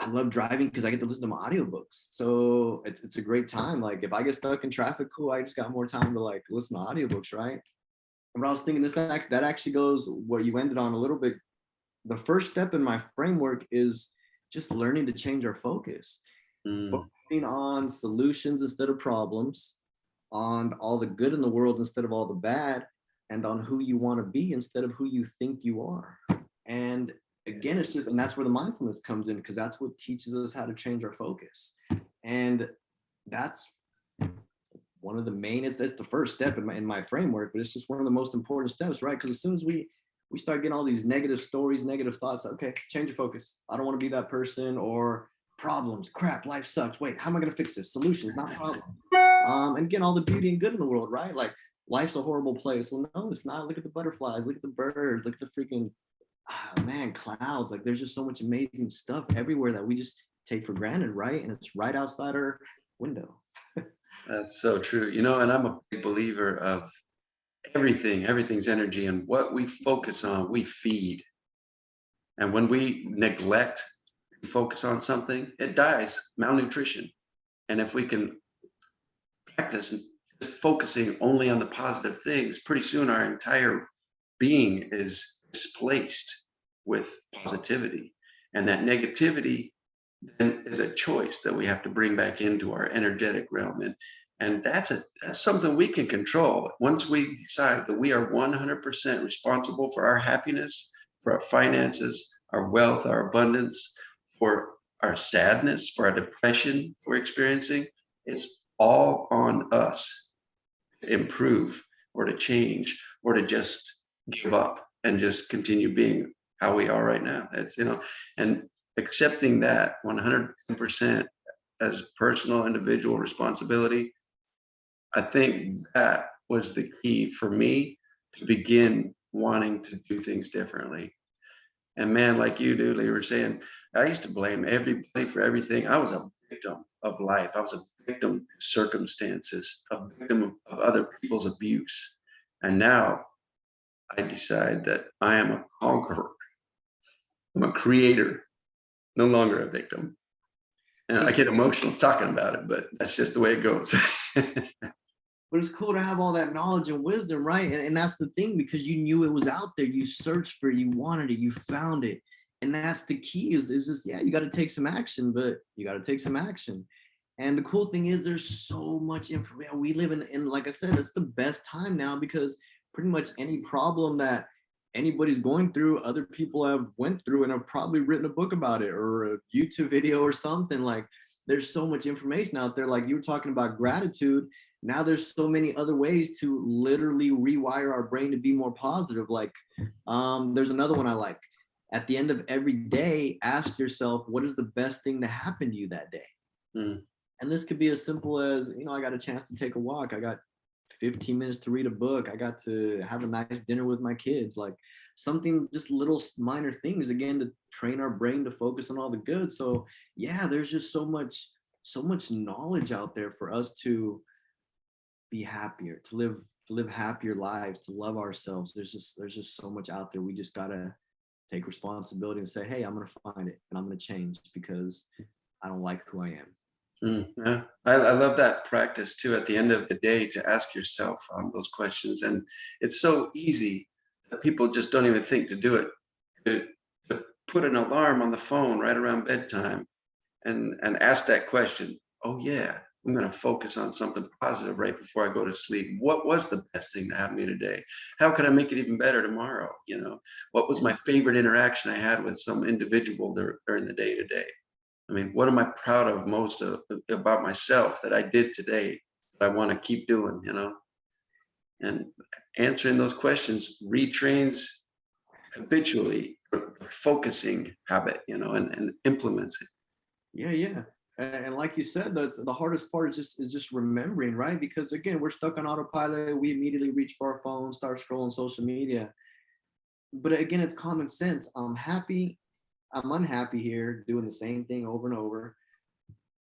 I love driving because I get to listen to my audiobooks. So it's a great time. Like if I get stuck in traffic, cool, I just got more time to like listen to audiobooks, right? But I was thinking that actually goes what you ended on a little bit. The first step in my framework is just learning to change our focus. Focusing on solutions instead of problems, on all the good in the world instead of all the bad, and on who you want to be instead of who you think you are. And again, and that's where the mindfulness comes in, because that's what teaches us how to change our focus. And that's one of the main, it's the first step in my framework, but it's just one of the most important steps, right? Because as soon as we start getting all these negative stories, negative thoughts, okay, change your focus. I don't want to be that person. Or problems, crap, life sucks. Wait, how am I going to fix this? Solutions, not problems. And getting all the beauty and good in the world, right? Like life's a horrible place. Well, no, it's not. Look at the butterflies, look at the birds, look at the freaking man, clouds. Like there's just so much amazing stuff everywhere that we just take for granted, right? And it's right outside our window. That's so true. You know, and I'm a big believer of everything's energy, and what we focus on, we feed. And when we neglect to focus on something, it dies, malnutrition. And if we can practice just focusing only on the positive things, pretty soon our entire being is displaced with positivity. And that negativity then is a choice that we have to bring back into our energetic realm. And that's something we can control. Once we decide that we are 100% responsible for our happiness, for our finances, our wealth, our abundance, for our sadness, for our depression we're experiencing, it's all on us to improve or to change or to just give up and just continue being how we are right now. It's, you know, and accepting that 100% as personal individual responsibility, I think that was the key for me to begin wanting to do things differently. And man, like you, dude, like you were saying, I used to blame everybody for everything. I was a victim of life. I was a victim of circumstances, a victim of other people's abuse. And now I decide that I am a conqueror. I'm a creator, no longer a victim. And I get emotional talking about it, but that's just the way it goes. But it's cool to have all that knowledge and wisdom, right? And that's the thing, because you knew it was out there. You searched for it, you wanted it, you found it. And that's the key is just, yeah, you got to take some action, but you got to take some action. And the cool thing is there's so much information. We live in, like I said, it's the best time now, because pretty much any problem that anybody's going through, other people have went through and have probably written a book about it or a YouTube video or something. Like, there's so much information out there. Like you were talking about gratitude. Now there's so many other ways to literally rewire our brain to be more positive. Like there's another one I like. At the end of every day, ask yourself, what is the best thing to happen to you that day? Mm. And this could be as simple as, I got a chance to take a walk. I got 15 minutes to read a book. I got to have a nice dinner with my kids. Like something, just little minor things, again, to train our brain to focus on all the good. So yeah, there's just so much knowledge out there for us to be happier, to live happier lives, to love ourselves. There's just so much out there. We just gotta take responsibility and say, hey, I'm gonna find it and I'm gonna change because I don't like who I am. Yeah. I love that practice too, at the end of the day, to ask yourself those questions. And it's so easy that people just don't even think to do it. To put an alarm on the phone right around bedtime and ask that question. Oh yeah, I'm going to focus on something positive right before I go to sleep. What was the best thing that happened to me today? How can I make it even better tomorrow? What was my favorite interaction I had with some individual during the day today? I mean, what am I proud of most about myself that I did today that I want to keep doing, And answering those questions retrains habitually the focusing habit, and implements it. Yeah. And like you said, that's the hardest part is just remembering, right? Because again, we're stuck on autopilot. We immediately reach for our phone, start scrolling social media. But again, it's common sense. I'm happy, I'm unhappy here, doing the same thing over and over.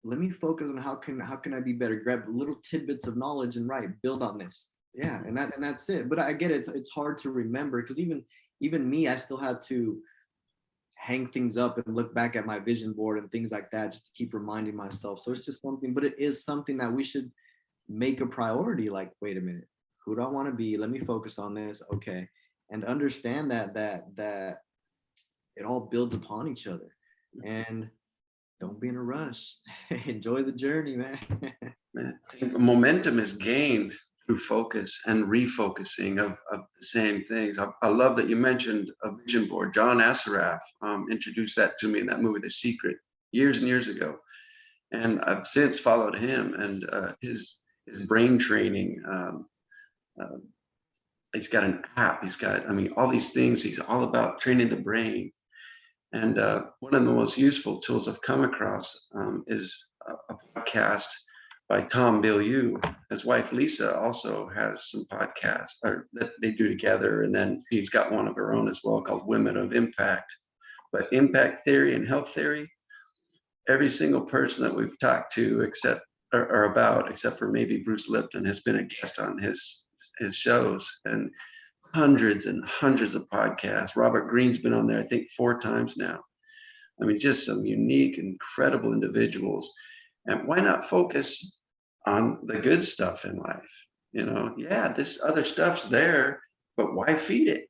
Let me focus on how can I be better? Grab little tidbits of knowledge and build on this. Yeah, and that's it. But I get it. It's hard to remember because even me, I still have to hang things up and look back at my vision board and things like that just to keep reminding myself. So it's just something, but it is something that we should make a priority. Like, wait a minute, who do I want to be? Let me focus on this. Okay. And understand that it all builds upon each other. And don't be in a rush. Enjoy the journey, man. Man, I think momentum is gained through focus and refocusing of the same things. I love that you mentioned a vision board. John Assaraf introduced that to me in that movie, The Secret, years and years ago. And I've since followed him and his brain training. He's got an app. He's got, all these things. He's all about training the brain. And one of the most useful tools I've come across is a podcast by Tom Bilyeu. His wife Lisa also has some podcasts that they do together, and then she's got one of her own as well called Women of Impact. But impact theory and health theory, every single person that we've talked to except for maybe Bruce Lipton has been a guest on his shows, and hundreds and hundreds of podcasts. Robert Greene's been on there, I think 4 times now. Just some unique, incredible individuals. And why not focus on the good stuff in life? Yeah, this other stuff's there, but why feed it?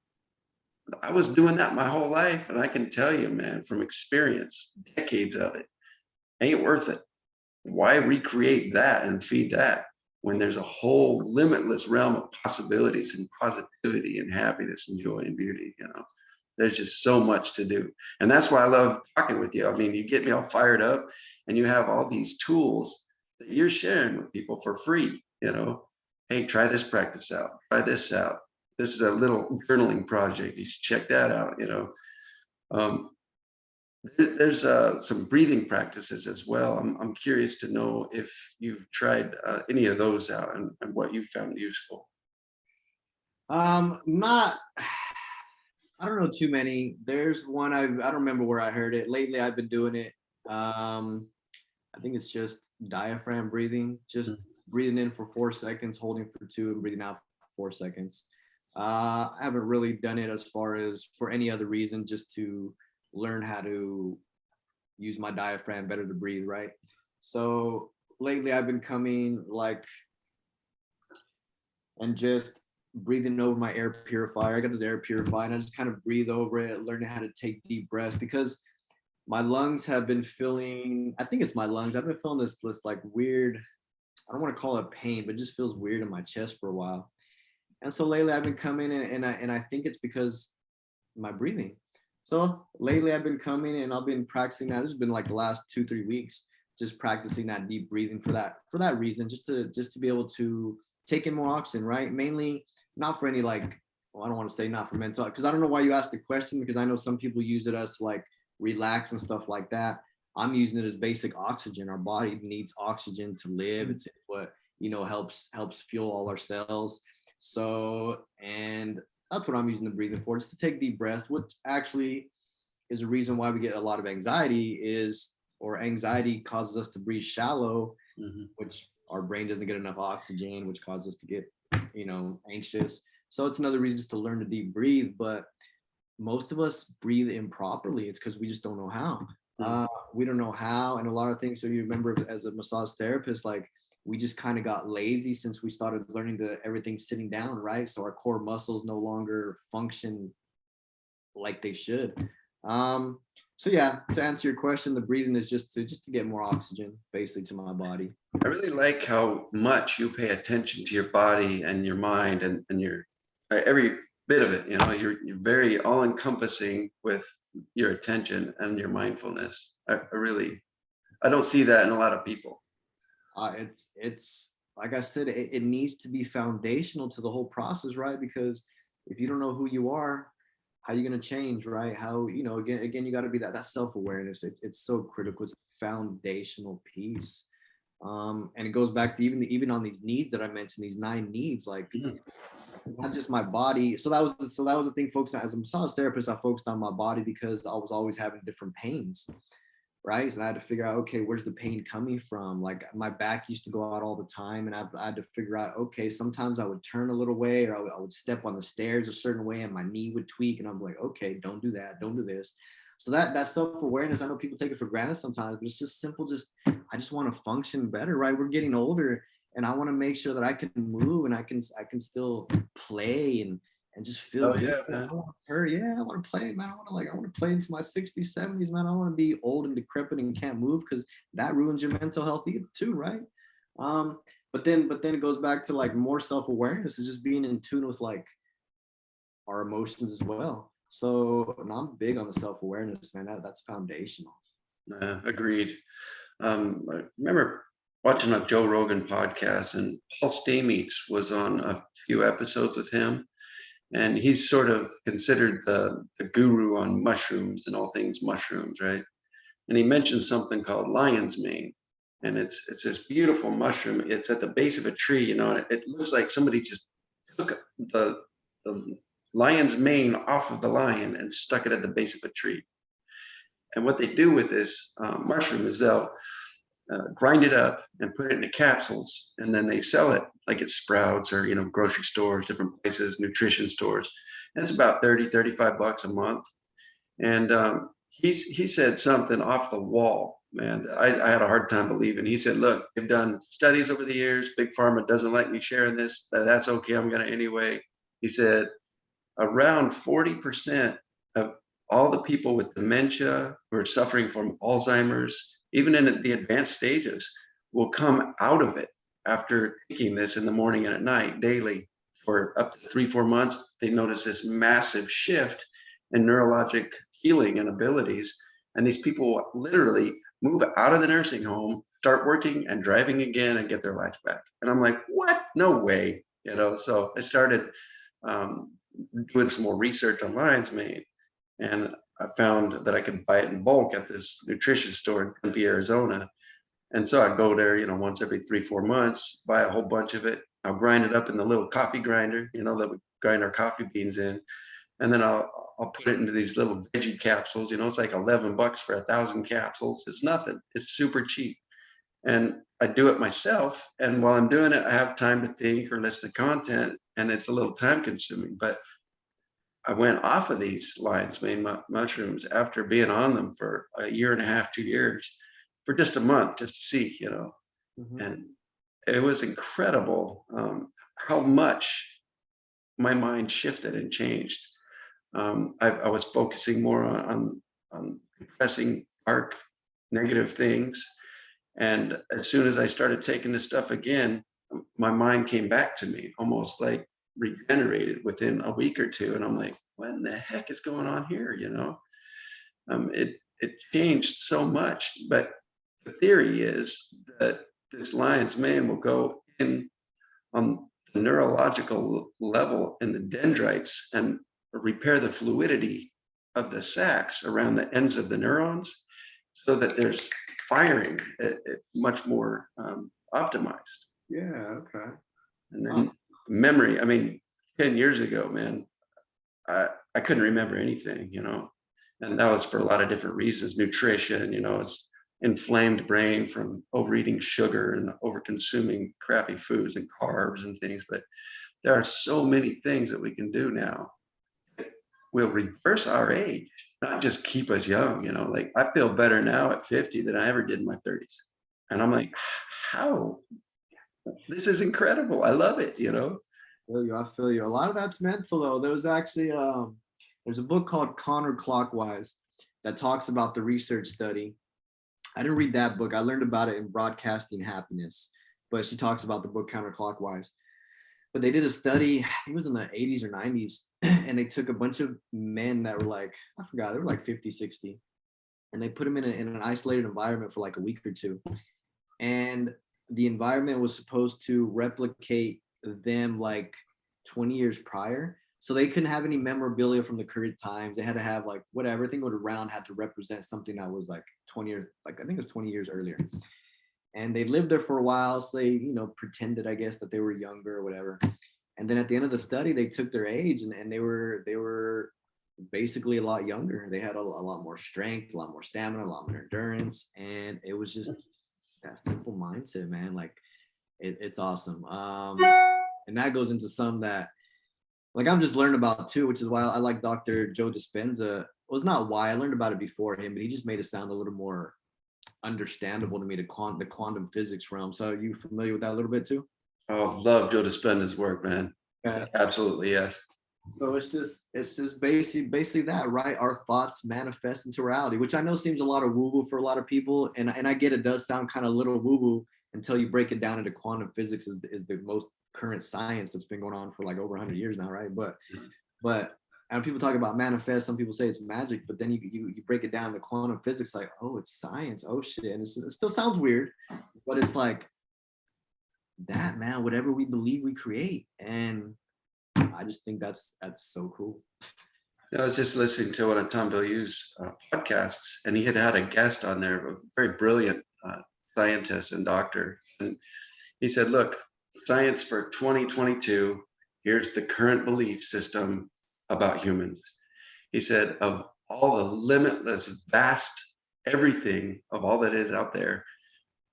I was doing that my whole life, and I can tell you, man, from experience, decades of it, ain't worth it. Why recreate that and feed that when there's a whole limitless realm of possibilities and positivity and happiness and joy and beauty? There's just so much to do. And that's why I love talking with you. You get me all fired up, and you have all these tools that you're sharing with people for free. Hey, try this practice out, try this out. This is a little journaling project. You should check that out. There's some breathing practices as well. I'm curious to know if you've tried any of those out and what you found useful. I don't know too many. There's one I don't remember where I heard it. Lately, I've been doing it. I I think it's just diaphragm breathing, just breathing in for 4 seconds, holding for 2, and breathing out for 4 seconds. I haven't really done it as far as for any other reason, just to learn how to use my diaphragm better to breathe, right? So lately I've been coming like and just breathing over my air purifier. I got this air purifier and I just kind of breathe over it, learning how to take deep breaths because my lungs have been feeling, I think it's my lungs. I've been feeling this like weird, I don't want to call it pain, but it just feels weird in my chest for a while. And so lately I've been coming and I think it's because my breathing. So lately I've been coming and I've been practicing that. This has been like the last 2-3 weeks, just practicing that deep breathing for that reason, just to be able to take in more oxygen, right? Mainly not for any like, well, I don't want to say not for mental, because I don't know why you asked the question, because I know some people use it as like relax and stuff like that. I'm using it as basic oxygen. Our body needs oxygen to live. It's what, helps fuel all our cells. So, and that's what I'm using the breathing for, just to take deep breaths, which actually is a reason why we get a lot of anxiety or anxiety causes us to breathe shallow, which our brain doesn't get enough oxygen, which causes us to get, anxious. So it's another reason just to learn to deep breathe. But most of us breathe improperly. It's because we just don't know how. We don't know how, and a lot of things. So you remember, as a massage therapist, like we just kind of got lazy since we started learning to everything sitting down, right? So our core muscles no longer function like they should. So yeah, to answer your question, the breathing is just to get more oxygen basically to my body. I really like how much you pay attention to your body and your mind and your every bit of it. You're very all encompassing with your attention and your mindfulness. I don't see that in a lot of people. It's like I said, it needs to be foundational to the whole process, right? Because if you don't know who you are, how are you going to change, right? How, again, you got to be that self-awareness. It's so critical. It's a foundational piece. And it goes back to even on these needs that I mentioned, these 9 needs, like not just my body. So that was the thing. Focused on, as a massage therapist, I focused on my body because I was always having different pains, right? So I had to figure out, okay, where's the pain coming from? Like my back used to go out all the time, and I had to figure out, okay, sometimes I would turn a little way, or I would step on the stairs a certain way, and my knee would tweak, and I'm like, okay, don't do that, don't do this. So that self-awareness, I know people take it for granted sometimes, but it's just simple. I just want to function better, right? We're getting older, and I want to make sure that I can move and I can still play and just feel good. Yeah, man. I want to play, man. I want to play into my 60s, 70s, man. I want to be old and decrepit and can't move, because that ruins your mental health too, right? But then it goes back to like more self-awareness, is just being in tune with like our emotions as well. So, and I'm big on the self-awareness, man. That's foundational. Agreed. I remember watching a Joe Rogan podcast, and Paul Stamets was on a few episodes with him, and he's sort of considered the guru on mushrooms and all things mushrooms, right? And he mentioned something called lion's mane, and it's this beautiful mushroom. It's at the base of a tree, and it looks like somebody just took the lion's mane off of the lion and stuck it at the base of a tree. And what they do with this mushroom is they'll grind it up and put it into capsules, and then they sell it like at Sprouts or grocery stores, different places, nutrition stores, and it's about $35 a month. And he said something off the wall, man, that I had a hard time believing. He said, look, they've done studies over the years. Big Pharma doesn't like me sharing this. That's okay. I'm going to anyway. He said around 40% of all the people with dementia who are suffering from Alzheimer's, even in the advanced stages, will come out of it after taking this in the morning and at night daily for up to 3-4 months. They notice this massive shift in neurologic healing and abilities. And these people literally move out of the nursing home, start working and driving again, and get their lives back. And I'm like, what? No way. So I started doing some more research on lion's mane, and I found that I could buy it in bulk at this nutrition store in Tempe, Arizona. And so I go there, once every 3-4 months, buy a whole bunch of it. I'll grind it up in the little coffee grinder, that we grind our coffee beans in. And then I'll put it into these little veggie capsules. It's like $11 for 1,000 capsules. It's nothing. It's super cheap. And I do it myself. And while I'm doing it, I have time to think or listen to content, and it's a little time consuming. But I went off of these lion's mane mushrooms after being on them for a year and a half, 2 years, for just a month, just to see, Mhm. and it was incredible how much my mind shifted and changed. I was focusing more on depressing, dark, negative things. And as soon as I started taking this stuff again, my mind came back to me, almost like regenerated within a week or two. And I'm like, what in the heck is going on here? It changed so much. But the theory is that this lion's mane will go in on the neurological level in the dendrites and repair the fluidity of the sacs around the ends of the neurons, so that there's firing much more optimized. Yeah, okay. And Huh. then memory, I mean, 10 years ago, man, I couldn't remember anything, and that was for a lot of different reasons. Nutrition, it's inflamed brain from overeating sugar and over consuming crappy foods and carbs and things. But there are so many things that we can do now that will reverse our age, not just keep us young. Like, I feel better now at 50 than I ever did in my 30s. And I'm like, how? This is incredible. I love it. I feel you. A lot of that's mental though. There was actually there's a book called Counterclockwise that talks about the research study. I didn't read that book. I learned about it in Broadcasting Happiness, but she talks about the book Counterclockwise. But they did a study, I think it was in the 80s or 90s, and they took a bunch of men that were like, I forgot, they were like 50, 60, and they put them in an isolated environment for like a week or two. And the environment was supposed to replicate them like 20 years prior. So they couldn't have any memorabilia from the current times. They had to have like whatever, everything would around had to represent something that was like 20 years, like I think it was 20 years earlier. And they lived there for a while. So they, pretended, I guess, that they were younger or whatever. And then at the end of the study, they took their age and they were basically a lot younger. They had a lot more strength, a lot more stamina, a lot more endurance. And it was just that simple mindset, man. Like it's awesome. And that goes into some that like I'm just learning about too, which is why I like Dr. Joe Dispenza. Well, it's not why I learned about it before him, but he just made it sound a little more understandable to me, the quantum physics realm. So are you familiar with that a little bit too? Oh, love Joe Dispenza's work, man. Okay. Absolutely, yes. So it's just basically that, right? Our thoughts manifest into reality, which I know seems a lot of woo-woo for a lot of people. And I get it does sound kind of little woo-woo until you break it down into quantum physics is the most current science that's been going on for like over 100 years now, right? But and people talk about manifest, some people say it's magic, but then you break it down to quantum physics, like, oh, it's science, oh shit. And it still sounds weird, but it's like that, man, whatever we believe we create. And I just think that's so cool. I was just listening to one of Tom Bilyeu's podcasts, and he had a guest on there, a very brilliant scientist and doctor. And he said, look, science for 2022, here's the current belief system about humans. He said, of all the limitless, vast everything of all that is out there,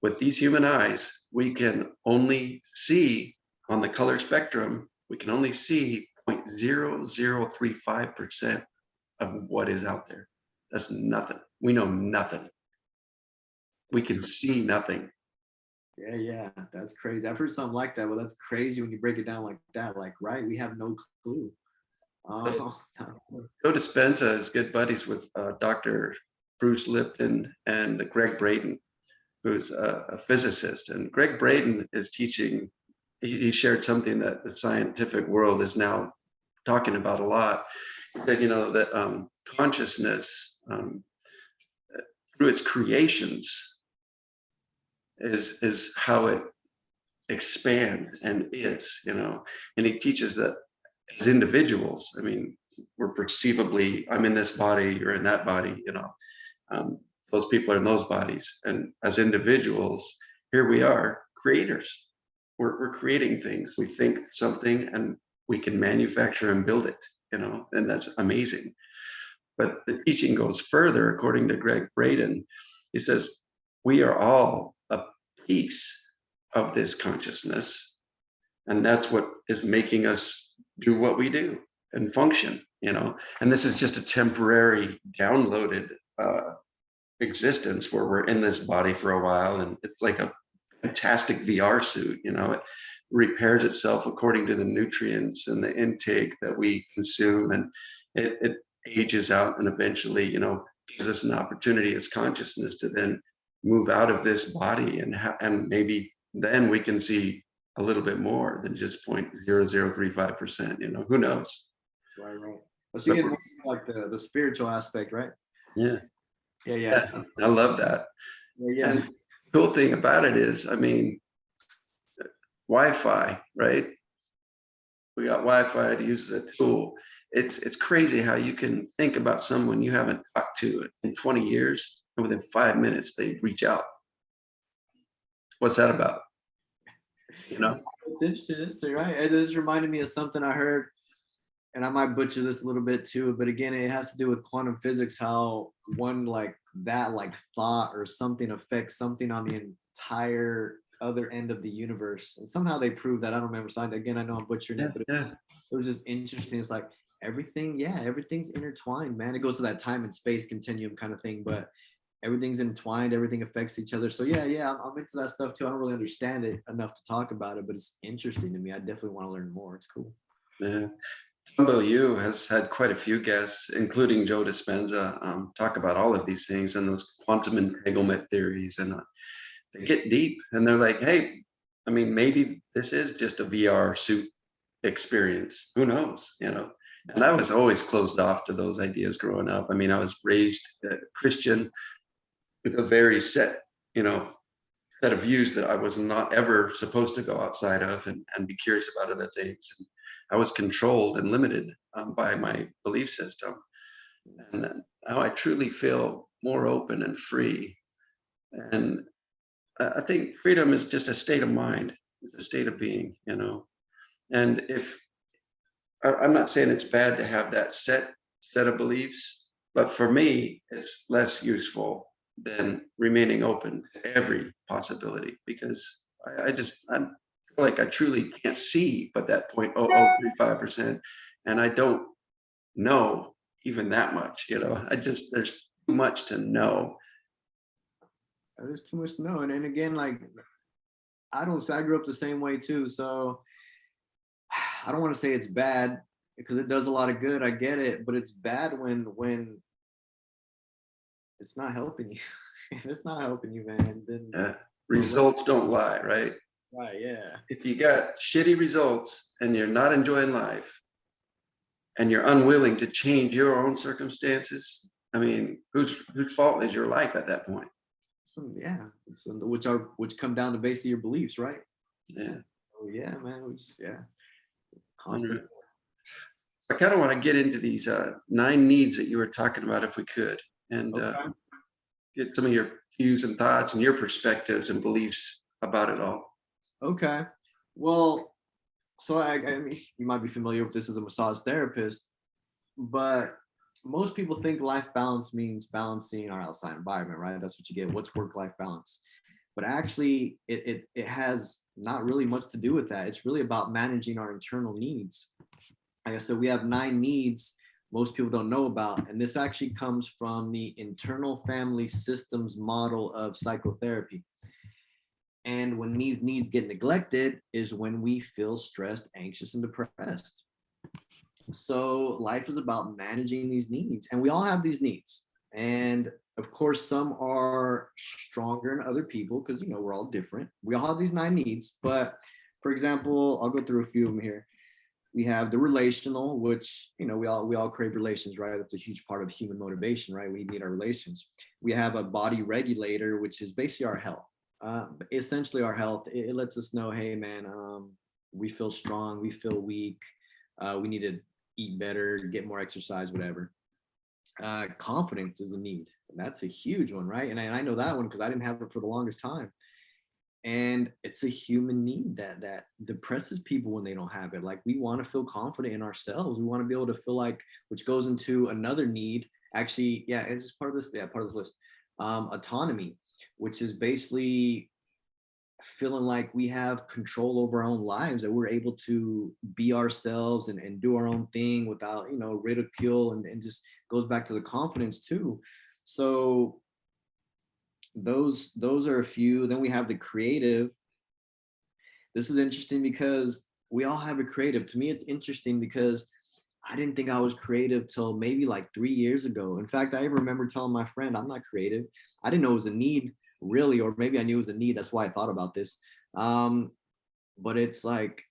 with these human eyes, we can only see on the color spectrum, we can only see 0.0035% of what is out there. That's nothing. We know nothing. We can see nothing. Yeah, that's crazy. I've heard something like that. Well, that's crazy when you break it down like that. Like, right, we have no clue. Joe Dispenza is good buddies with Dr. Bruce Lipton and Greg Braden, who's a physicist. And Greg Braden is teaching, he shared something that the scientific world is now talking about a lot, that, that consciousness through its creations is how it expands and is, and he teaches that as individuals, I mean, we're perceivably, I'm in this body, you're in that body, those people are in those bodies. And as individuals, here we are, creators. We're creating things. We think something and we can manufacture and build it, and that's amazing. But the teaching goes further, according to Greg Braden. He says, we are all a piece of this consciousness. And that's what is making us do what we do and function, and this is just a temporary downloaded existence where we're in this body for a while, and it's like a fantastic VR suit. It repairs itself according to the nutrients and the intake that we consume, and it ages out, and eventually, gives us an opportunity as consciousness to then move out of this body, and maybe then we can see a little bit more than just 0.0035%. Who knows? Right. So you get more like the spiritual aspect, right? Yeah. Yeah. I love that. Yeah. And the cool thing about it is, Wi-Fi, right? We got Wi-Fi to use as a tool. It's crazy how you can think about someone you haven't talked to in 20 years, and within 5 minutes they reach out. What's that about? It's interesting, right? It just reminded me of something I heard, and I might butcher this a little bit too, but again, it has to do with quantum physics, how one like thought or something affects something on the entire other end of the universe. And somehow they proved that. I don't remember. So again, I know I'm butchering it, but it was just interesting. It's like everything's intertwined, man. It goes to that time and space continuum kind of thing, but everything's entwined, everything affects each other. So yeah, I'm into that stuff too. I don't really understand it enough to talk about it, but it's interesting to me. I definitely want to learn more. It's cool. Yeah. Humble You has had quite a few guests, including Joe Dispenza, talk about all of these things and those quantum entanglement theories. And they get deep, and they're like, hey, maybe this is just a VR suit experience. Who knows? And I was always closed off to those ideas growing up. I was raised Christian with a very set, set of views that I was not ever supposed to go outside of and be curious about other things. And I was controlled and limited by my belief system. And now I truly feel more open and free. And I think freedom is just a state of mind, it's a state of being, And if I'm not saying it's bad to have that set of beliefs, but for me, it's less useful than remaining open to every possibility, because I feel like I truly can't see but that 0.0035%, and I don't know even that much. There's too much to know. There's too much to know, and again, like I grew up the same way too, so I don't want to say it's bad because it does a lot of good. I get it, but it's bad when it's not helping you. If it's not helping you, man, then results don't lie, right? Right, yeah. If you got shitty results and you're not enjoying life and you're unwilling to change your own circumstances, whose fault is your life at that point? So, yeah, which come down to basically your beliefs, right? Yeah. Oh yeah, man. Constant. I kind of want to get into these 9 needs that you were talking about, if we could, and get some of your views and thoughts and your perspectives and beliefs about it all. Okay. Well, so you might be familiar with this as a massage therapist, but most people think life balance means balancing our outside environment, right? That's what you get. What's work-life balance? But actually, it has not really much to do with that. It's really about managing our internal needs. Like I said, we have 9 needs most people don't know about, and this actually comes from the internal family systems model of psychotherapy. And when these needs get neglected is when we feel stressed, anxious, and depressed. So life is about managing these needs, and we all have these needs. And of course, some are stronger than other people because, we're all different. We all have these 9 needs, but for example, I'll go through a few of them here. We have the relational, which, we all crave relations, right? That's a huge part of human motivation, right? We need our relations. We have a body regulator, which is basically our health. Essentially our health. It lets us know, hey man, we feel strong, we feel weak, we need to eat better, get more exercise, whatever. Confidence is a need. That's a huge one, right? And I know that one because I didn't have it for the longest time. And it's a human need that depresses people when they don't have it. Like, we want to feel confident in ourselves. We want to be able to feel like, which goes into another need. Actually, yeah, it's just part of this list. Autonomy, which is basically feeling like we have control over our own lives, that we're able to be ourselves and do our own thing without, ridicule, and just goes back to the confidence too. So those are a few. Then we have the creative. This is interesting because we all have a creative. To me, it's interesting because I didn't think I was creative till maybe like 3 years ago. In fact, I remember telling my friend, I'm not creative. I didn't know it was a need really, or maybe I knew it was a need. That's why I thought about this. But it's like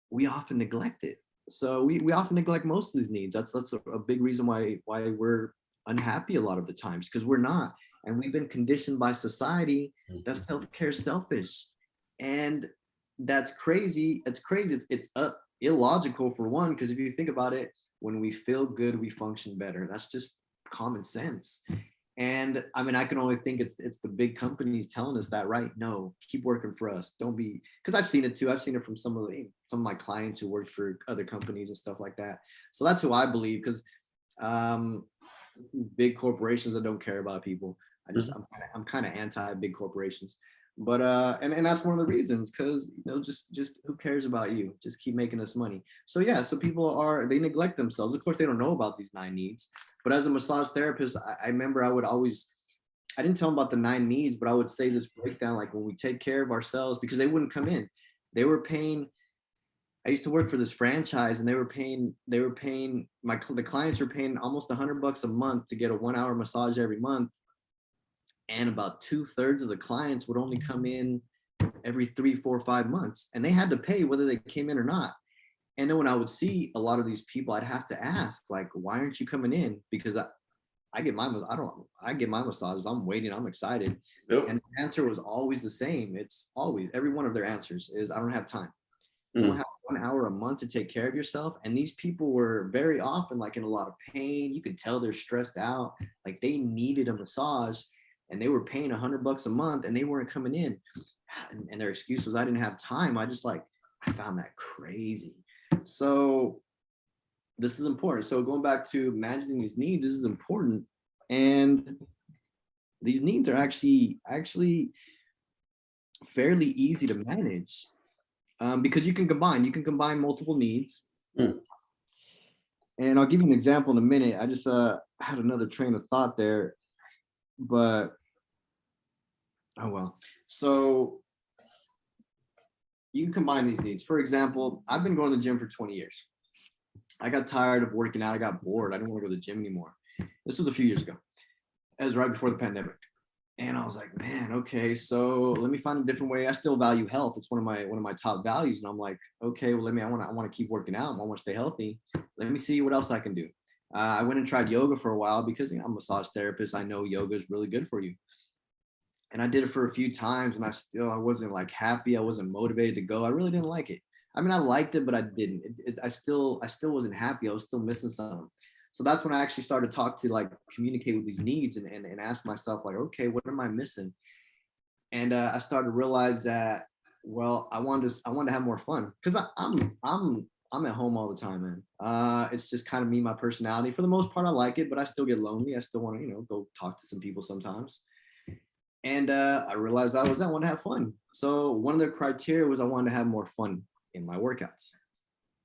we often neglect it. So we often neglect most of these needs. That's a big reason why we're unhappy a lot of the times, because we're not. And we've been conditioned by society that self-care is selfish. And that's crazy. It's crazy. It's illogical for one, because if you think about it, when we feel good, we function better. That's just common sense. And I mean, I can only think it's the big companies telling us that, right? No, keep working for us. Don't be, because I've seen it too. I've seen it from some of my clients who worked for other companies and stuff like that. So that's who I believe, because big corporations that don't care about people. I'm kind of anti big corporations. But and that's one of the reasons, because just who cares about you? Just keep making us money. So yeah, so people they neglect themselves. Of course, they don't know about these 9 needs. But as a massage therapist, I remember I didn't tell them about the 9 needs, but I would say this breakdown, like when we take care of ourselves, because they wouldn't come in. They were paying. I used to work for this franchise, and they were paying the clients were paying almost $100 a month to get a 1-hour massage every month. And about 2/3 of the clients would only come in every 3, 4, 5 months, and they had to pay whether they came in or not. And then when I would see a lot of these people, I'd have to ask, like, why aren't you coming in? Because I get my massages. I'm waiting. I'm excited. Yep. And the answer was always the same. It's always, every one of their answers is, I don't have time. You don't have 1 hour a month to take care of yourself. And these people were very often like in a lot of pain. You could tell they're stressed out. Like they needed a massage, and they were paying $100 a month, and they weren't coming in. And their excuse was, I didn't have time. I found that crazy. So this is important. So going back to managing these needs, this is important. And these needs are actually fairly easy to manage, because you can combine multiple needs. And I'll give you an example in a minute. I just had another train of thought there, but oh well. So you can combine these needs. For example, I've been going to the gym for 20 years. I got tired of working out. I got bored. I didn't want to go to the gym anymore. This was a few years ago. It was right before the pandemic. And I was like, man, okay, so let me find a different way. I still value health. It's one of my top values. And I'm like, okay, well, I want to keep working out. I want to stay healthy. Let me see what else I can do. I went and tried yoga for a while, because I'm a massage therapist. I know yoga is really good for you. And I did it for a few times, and I wasn't like happy. I wasn't motivated to go. I really didn't like it. I mean, I liked it, but I didn't. I still wasn't happy. I was still missing something. So that's when I actually started to talk to, like, communicate with these needs, and ask myself, like, okay, what am I missing? And I started to realize that, well, I wanted to have more fun, because I'm at home all the time, man. It's just kind of me, my personality. For the most part, I like it, but I still get lonely. I still want to, go talk to some people sometimes. And I realized I want to have fun. So one of the criteria was I wanted to have more fun in my workouts.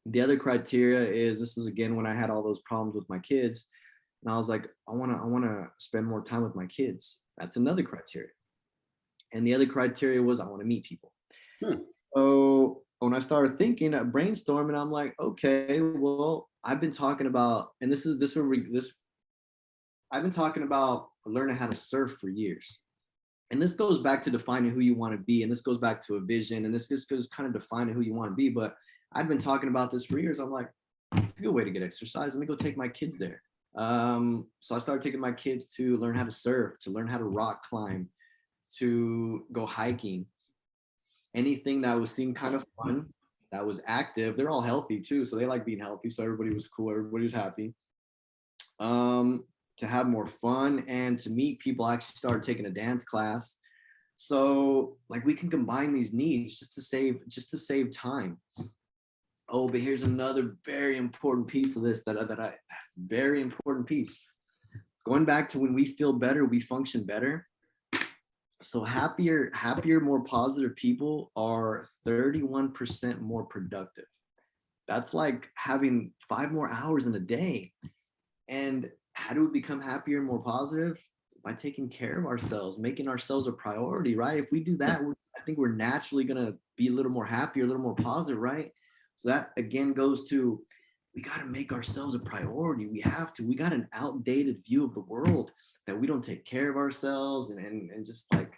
The other criteria is, this is again when I had all those problems with my kids, and I was like, I want to spend more time with my kids. That's another criteria. And the other criteria was, I want to meet people. So when I started thinking, brainstorming, I'm like, okay, well, I've been talking about, and I've been talking about learning how to surf for years. And this goes back to defining who you want to be. And this goes back to a vision. And this just goes kind of defining who you want to be. But I've been talking about this for years. I'm like, it's a good way to get exercise. Let me go take my kids there. So I started taking my kids to learn how to surf, to learn how to rock climb, to go hiking. Anything that was seemed kind of fun, that was active. They're all healthy too. So they like being healthy. So everybody was cool. Everybody was happy. To have more fun and to meet people. I actually started taking a dance class. So like we can combine these needs just to save time. Oh, but here's another very important piece of this very important piece. Going back to when we feel better, we function better. So happier, more positive people are 31% more productive. That's like having 5 more hours in a day. And how do we become happier and more positive? By taking care of ourselves, making ourselves a priority, right? If we do that, I think we're naturally going to be a little more happier, a little more positive, right? So that again goes to, we got to make ourselves a priority. We have to. We got an outdated view of the world that we don't take care of ourselves, and just like,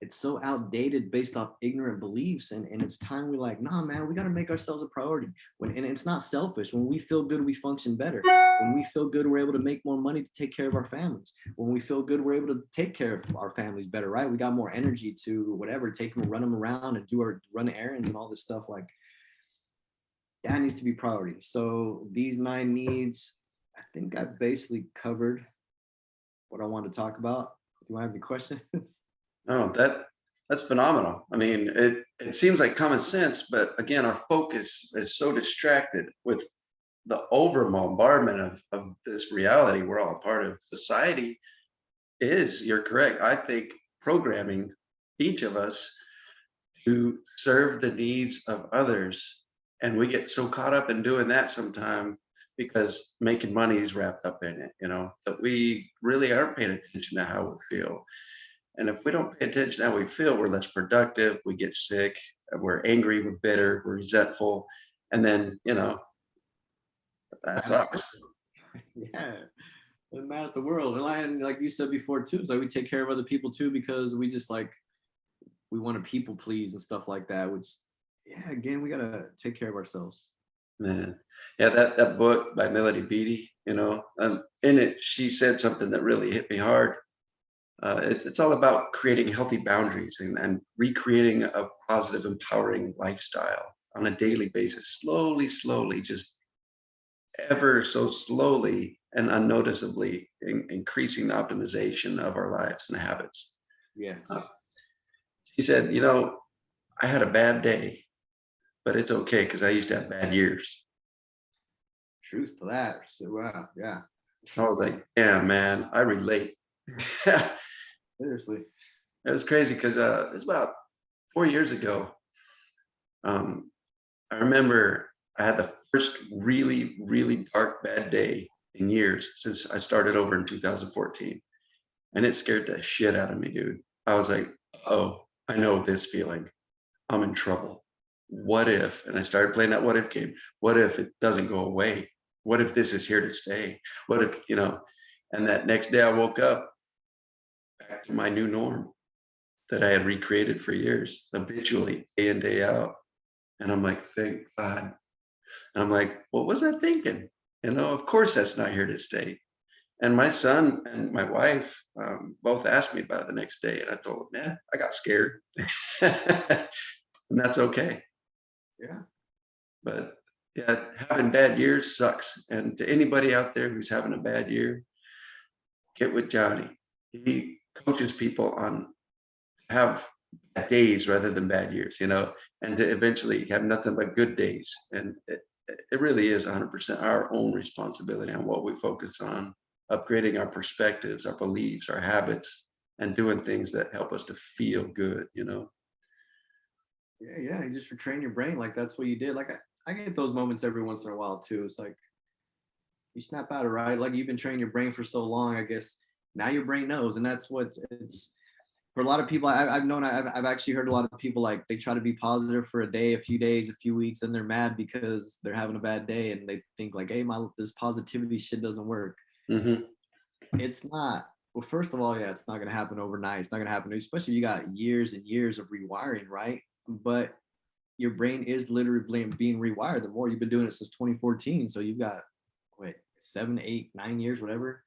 it's so outdated based off ignorant beliefs, and it's time we like, nah man, we got to make ourselves a priority. And it's not selfish. When we feel good, we function better. When we feel good, we're able to make more money to take care of our families. When we feel good, we're able to take care of our families better, right? We got more energy to whatever, take them, run them around, and run errands and all this stuff. Like, that needs to be priority. So these 9 needs, I think I basically covered what I want to talk about. Do I have any questions? Oh, that's phenomenal. I mean, it seems like common sense, but again, our focus is so distracted with the over bombardment of this reality. We're all a part of. Society is, you're correct. I think programming each of us to serve the needs of others. And we get so caught up in doing that sometime because making money is wrapped up in it, that we really aren't paying attention to how we feel. And if we don't pay attention to how we feel, we're less productive, we get sick, we're angry, we're bitter, we're resentful. And then, that sucks. Yeah, we're mad at the world. And like you said before too, it's like we take care of other people too because we just like, we want to people please and stuff like that, which, yeah, again, we gotta take care of ourselves. Man. Yeah, that book by Melody Beattie, in it, she said something that really hit me hard. It's all about creating healthy boundaries and recreating a positive, empowering lifestyle on a daily basis, slowly, just ever so slowly and unnoticeably increasing the optimization of our lives and habits. Yes. Uh, she said, I had a bad day, but it's okay because I used to have bad years. Truth to that. So, wow, yeah. I was like, yeah, man, I relate. It Seriously. was crazy because it's about 4 years ago. Um, I remember I had the first really dark, bad day in years since I started over in 2014. And it scared the shit out of me, dude. I was like, oh, I know this feeling. I'm in trouble. What if? And I started playing that what if game. What if it doesn't go away? What if this is here to stay? What if, and that next day I woke up back to my new norm that I had recreated for years, habitually, day in, day out. And I'm like, thank God. And I'm like, what was I thinking? Of course that's not here to stay. And my son and my wife both asked me about it the next day. And I told them, yeah, I got scared. And that's okay. Yeah. But yeah, having bad years sucks. And to anybody out there who's having a bad year, get with Johnny. He coaches people on have bad days rather than bad years, and to eventually have nothing but good days. And it really is 100% our own responsibility on what we focus on, upgrading our perspectives, our beliefs, our habits, and doing things that help us to feel good. Yeah, you just retrain your brain. Like that's what you did. Like I get those moments every once in a while too. It's like you snap out of, right? Like you've been training your brain for so long, I guess now your brain knows. And that's what it's for a lot of people. I've actually heard a lot of people, like they try to be positive for a day, a few days, a few weeks, and they're mad because they're having a bad day and they think like, hey, this positivity shit doesn't work. Mm-hmm. It's not. Well, first of all, yeah, it's not going to happen overnight. It's not going to happen, especially if you got years and years of rewiring, right? But your brain is literally being rewired. The more you've been doing it since 2014, so you've got 7, 8, 9 years, whatever,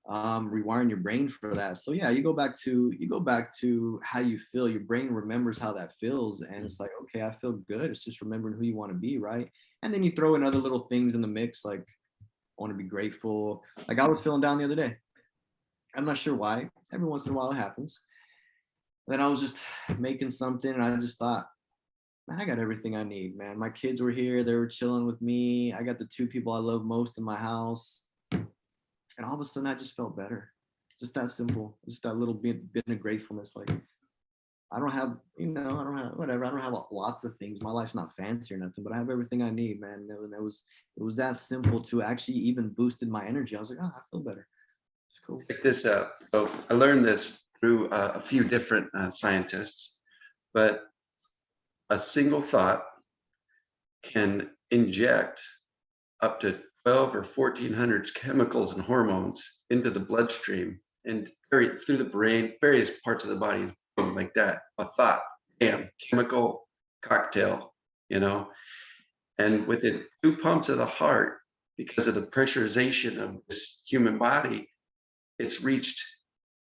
rewiring your brain for that. So yeah, you go back to how you feel. Your brain remembers how that feels, and it's like, okay, I feel good. It's just remembering who you want to be, right? And then you throw in other little things in the mix, like I want to be grateful. Like I was feeling down the other day. I'm not sure why. Every once in a while it happens. Then I was just making something, and I just thought, man, I got everything I need, man. My kids were here. They were chilling with me. I got the 2 people I love most in my house. And all of a sudden, I just felt better. Just that simple. Just that little bit of gratefulness. Like, I don't have, I don't have whatever. I don't have lots of things. My life's not fancy or nothing, but I have everything I need, man. It was that simple to actually even boosted my energy. I was like, oh, I feel better. It's cool. Check this out. So I learned this through a few different scientists, but a single thought can inject up to 12 or 1400 chemicals and hormones into the bloodstream and through the brain, various parts of the body, like that. A thought, bam, chemical cocktail, and within 2 pumps of the heart, because of the pressurization of this human body, it's reached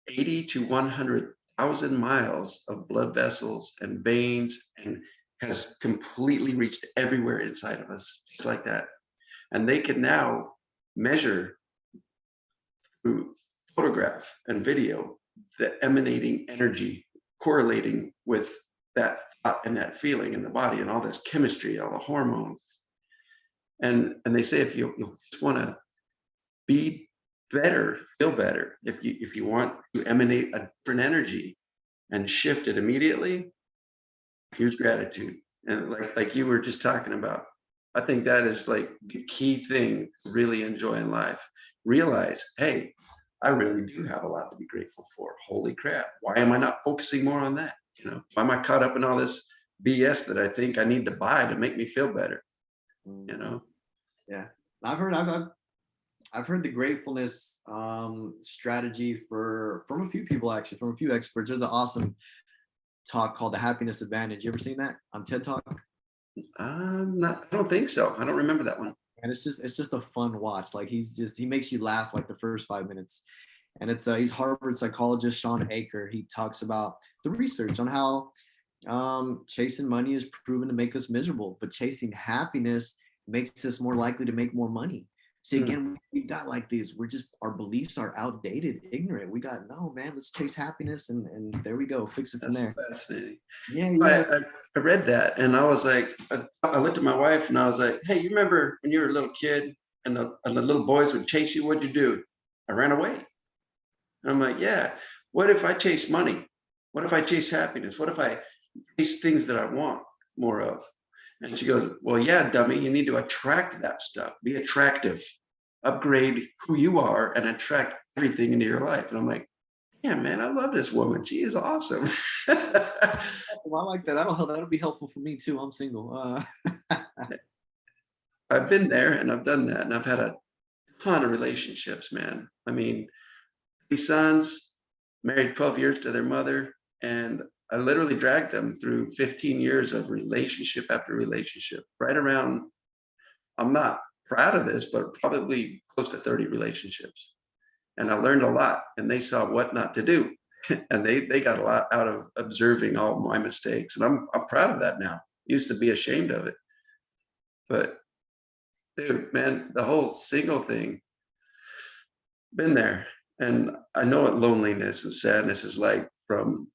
80 to 100,000 miles of blood vessels and veins, and has completely reached everywhere inside of us, just like that. And they can now measure through photograph and video the emanating energy correlating with that thought and that feeling in the body and all this chemistry, all the hormones. And they say if you just want to be better, feel better, if you want to emanate a different energy and shift it immediately, here's gratitude. And like you were just talking about, I think that is like the key thing to really enjoy in life. Realize, hey, I really do have a lot to be grateful for. Holy crap. Why am I not focusing more on that? Why am I caught up in all this BS that I think I need to buy to make me feel better? Yeah. I've heard the gratefulness strategy from a few people, actually, from a few experts. There's an awesome talk called The Happiness Advantage. You ever seen that on TED Talk? I don't think so. I don't remember that one. And it's just a fun watch. Like, he makes you laugh like the first 5 minutes. And he's Harvard psychologist Sean Aker. He talks about the research on how chasing money is proven to make us miserable, but chasing happiness makes us more likely to make more money. See, again, we got like these, our beliefs are outdated, ignorant. We got, no, man, let's chase happiness. And there we go. Fix it from there. Fascinating. Yeah. I read that and I was like, I looked at my wife and I was like, hey, you remember when you were a little kid and the little boys would chase you? What'd you do? I ran away. And I'm like, yeah, what if I chase money? What if I chase happiness? What if I chase things that I want more of? And she goes, well, yeah, dummy, you need to attract that stuff. Be attractive, upgrade who you are and attract everything into your life. And I'm like, yeah, man, I love this woman. She is awesome. Well, I like that. That'll be helpful for me too. I'm single. I've been there and I've done that. And I've had a ton of relationships, man. I mean, 3 sons, married 12 years to their mother. And I literally dragged them through 15 years of relationship after relationship, right around, I'm not proud of this, but probably close to 30 relationships. And I learned a lot and they saw what not to do. And they got a lot out of observing all my mistakes. And I'm proud of that now. Used to be ashamed of it. But dude, man, the whole single thing, been there. And I know what loneliness and sadness is like from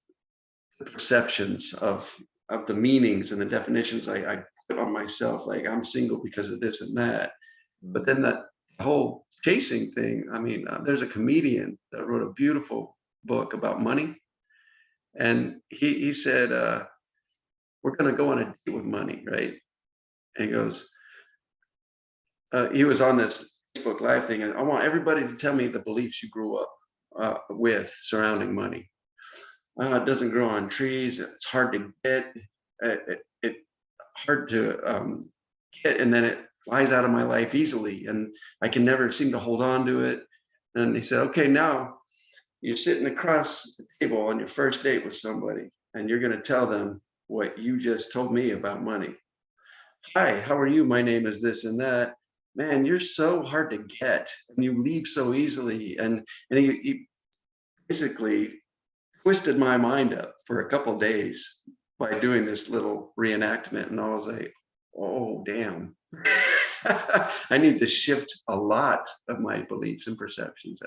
the perceptions of the meanings and the definitions I put on myself, like I'm single because of this and that. But then that whole chasing thing, I mean, there's a comedian that wrote a beautiful book about money. And he said, we're going to go on a date with money, right? And he goes, he was on this Facebook Live thing, and I want everybody to tell me the beliefs you grew up with surrounding money. It doesn't grow on trees. It's hard to get. It hard to get, and then it flies out of my life easily, and I can never seem to hold on to it. And he said, okay, now you're sitting across the table on your first date with somebody, and you're going to tell them what you just told me about money. Hi, how are you? My name is this and that. Man, you're so hard to get, and you leave so easily. And he basically twisted my mind up for a couple of days by doing this little reenactment. And I was like, oh, damn. I need to shift a lot of my beliefs and perceptions.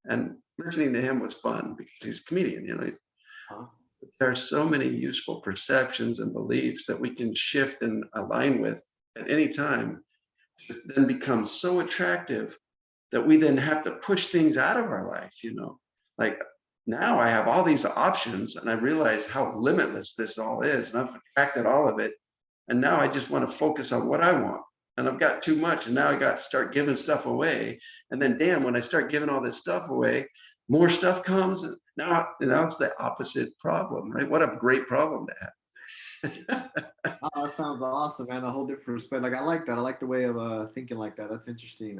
And listening to him was fun because he's a comedian, there are so many useful perceptions and beliefs that we can shift and align with at any time, just then become so attractive that we then have to push things out of our life, like now I have all these options and I realize how limitless this all is. And I've attracted all of it. And now I just want to focus on what I want. And I've got too much. And now I got to start giving stuff away. And then, damn, when I start giving all this stuff away, more stuff comes. And now it's the opposite problem, right? What a great problem to have. Oh, that sounds awesome, man. A whole different perspective. Like I like that. I like the way of thinking like that. That's interesting.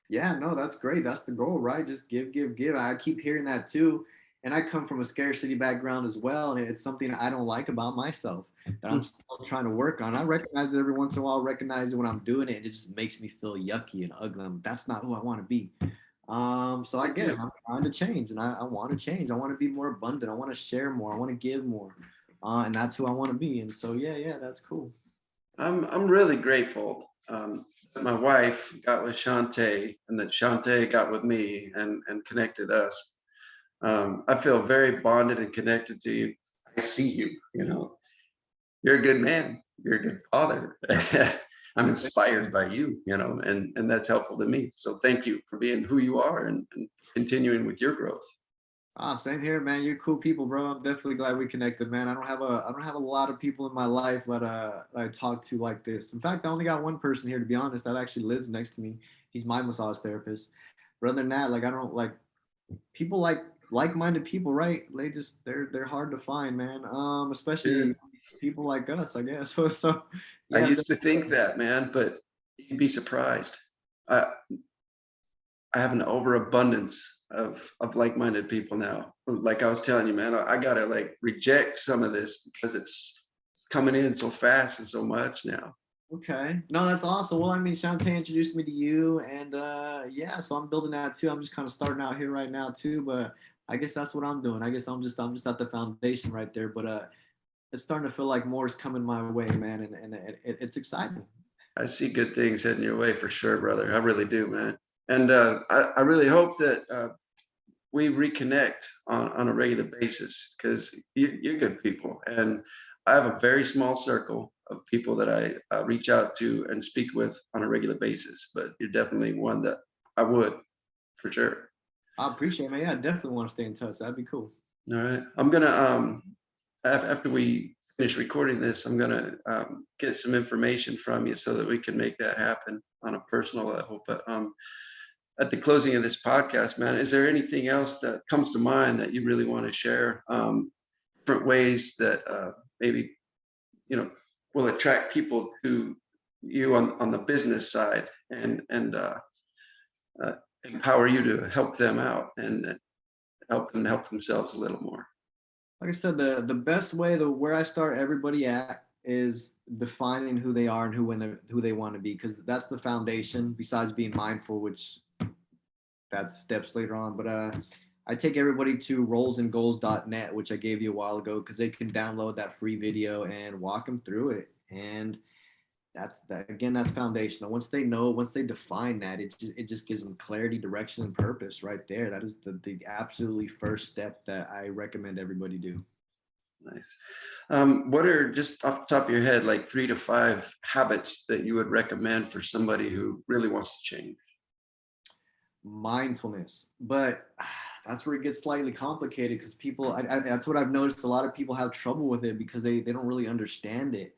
Yeah, no, that's great. That's the goal, right? Just give, give, give. I keep hearing that too. And I come from a scarcity background as well. And it's something I don't like about myself that I'm still trying to work on. I recognize it every once in a while, recognize it when I'm doing it, and it just makes me feel yucky and ugly. That's not who I want to be. So I get it. I'm trying to change, and I want to change. I want to be more abundant. I want to share more. I want to give more. And that's who I want to be. And so, yeah, that's cool. I'm really grateful that my wife got with Shantae and that Shantae got with me and connected us. I feel very bonded and connected to you. I see you, you're a good man. You're a good father. I'm inspired by you, and that's helpful to me. So thank you for being who you are and continuing with your growth. Same here, man. You're cool people, bro. I'm definitely glad we connected, man. I don't have a lot of people in my life that I talk to like this. In fact, I only got one person here, to be honest, that actually lives next to me. He's my massage therapist. But other than that, like I don't like people like-minded people, right? They're hard to find, man. Especially people like us, I guess. So I yeah, used to think that, man, but you'd be surprised. I have an overabundance of like-minded people now. Like I was telling you, man, I gotta like reject some of this because it's coming in so fast and so much now. okay. No, that's awesome. Well, I mean, Shantae introduced me to you, and yeah, so I'm building that too. I'm just kind of starting out here right now too, but I guess that's what I'm doing. I guess I'm just at the foundation right there, but it's starting to feel like more is coming my way, man, and it's exciting. I see good things heading your way for sure, brother. I really do, man. And I really hope that we reconnect on a regular basis because you're good people. And I have a very small circle of people that I reach out to and speak with on a regular basis, but you're definitely one that I would for sure. I appreciate it, man. Yeah, I definitely want to stay in touch. That'd be cool. All right. I'm gonna after we finish recording this, I'm gonna get some information from you so that we can make that happen on a personal level. But at the closing of this podcast, man, is there anything else that comes to mind that you really want to share? Different ways that maybe will attract people to you on the business side and empower you to help them out and help them help themselves a little more. Like I said, the best way, where I start everybody at is defining who they are and who they want to be, because that's the foundation. Besides being mindful, which that's steps later on, but I take everybody to rollsandgoals.net, which I gave you a while ago, because they can download that free video and walk them through it. And that's foundational. Once they define that, it just gives them clarity, direction, and purpose right there. That is the absolutely first step that I recommend everybody do. Nice. What are, just off the top of your head, like 3 to 5 habits that you would recommend for somebody who really wants to change? Mindfulness, but that's where it gets slightly complicated, because that's what I've noticed. A lot of people have trouble with it because they don't really understand it.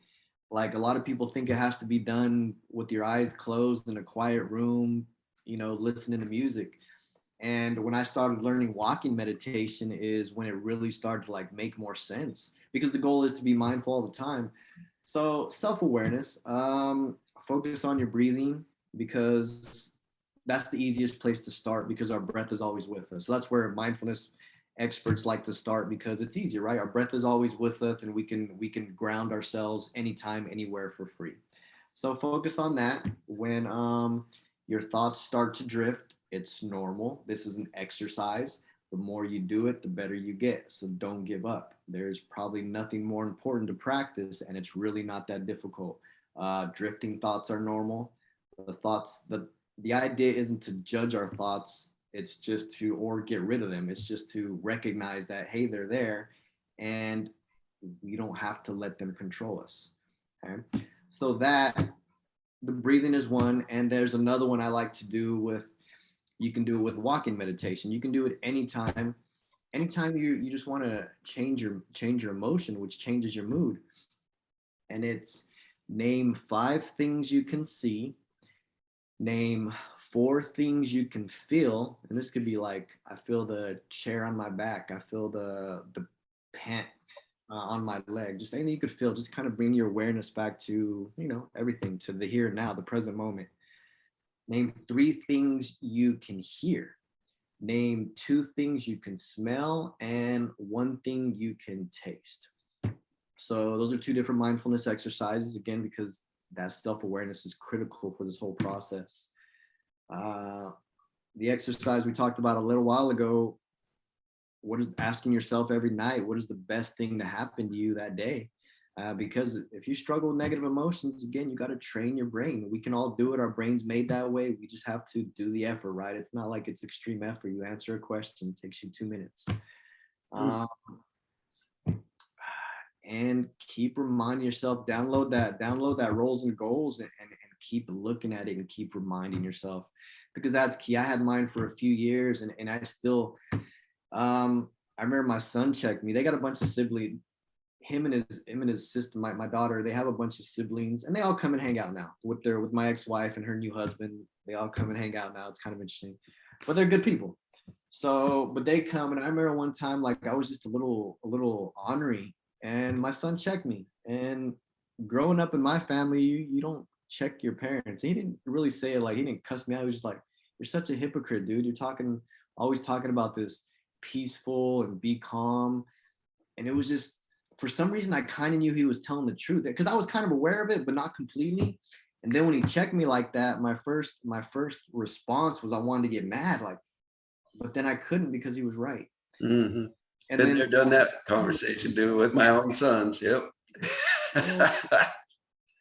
Like a lot of people think it has to be done with your eyes closed in a quiet room, listening to music. And when I started learning walking meditation is when it really started to like make more sense, because the goal is to be mindful all the time. So self-awareness, focus on your breathing, because that's the easiest place to start, because our breath is always with us. So that's where mindfulness experts like to start, because it's easier, right? Our breath is always with us, and we can ground ourselves anytime, anywhere for free. So focus on that. When your thoughts start to drift, it's normal. This is an exercise. The more you do it, the better you get. So don't give up. There's probably nothing more important to practice, and it's really not that difficult. Drifting thoughts are normal. The idea isn't to judge our thoughts. It's just to, or get rid of them. It's just to recognize that, hey, they're there, and we don't have to let them control us. Okay. So the breathing is one. And there's another one I like to do with You can do it with walking meditation. You can do it anytime. Anytime you just want to change your emotion, which changes your mood. And it's name 5 things you can see, name 4 things you can feel. And this could be like, I feel the chair on my back, I feel the pant on my leg, just anything you could feel. Just kind of bring your awareness back to, everything, to the here and now, the present moment. Name 3 things you can hear, name 2 things you can smell, and 1 thing you can taste. So those are 2 different mindfulness exercises, again, because that self-awareness is critical for this whole process. The exercise we talked about a little while ago, what is asking yourself every night, what is the best thing to happen to you that day? Because if you struggle with negative emotions, again, you got to train your brain. We can all do it. Our brain's made that way. We just have to do the effort, right? It's not like it's extreme effort. You answer a question, it takes you 2 minutes. And keep reminding yourself, download that roles and goals, and keep looking at it and keep reminding yourself, because that's key. I had mine for a few years, and I still, I remember my son checked me. They got a bunch of siblings, him and his sister, my daughter, they have a bunch of siblings, and they all come and hang out now with my ex-wife and her new husband. They all come and hang out now. It's kind of interesting, but they're good people. So, but they come, and I remember one time, like, I was just a little ornery, and my son checked me. And growing up in my family, you don't check your parents. He didn't really say it, like, he didn't cuss me out. He was just like, "You're such a hypocrite, dude. You're always talking about this peaceful and be calm." And it was just, for some reason, I kind of knew he was telling the truth, because I was kind of aware of it, but not completely. And then when he checked me like that, my first response was I wanted to get mad, like, but then I couldn't, because he was right. Mm-hmm. And Been then there, done that conversation, dude, with my own sons. Yep.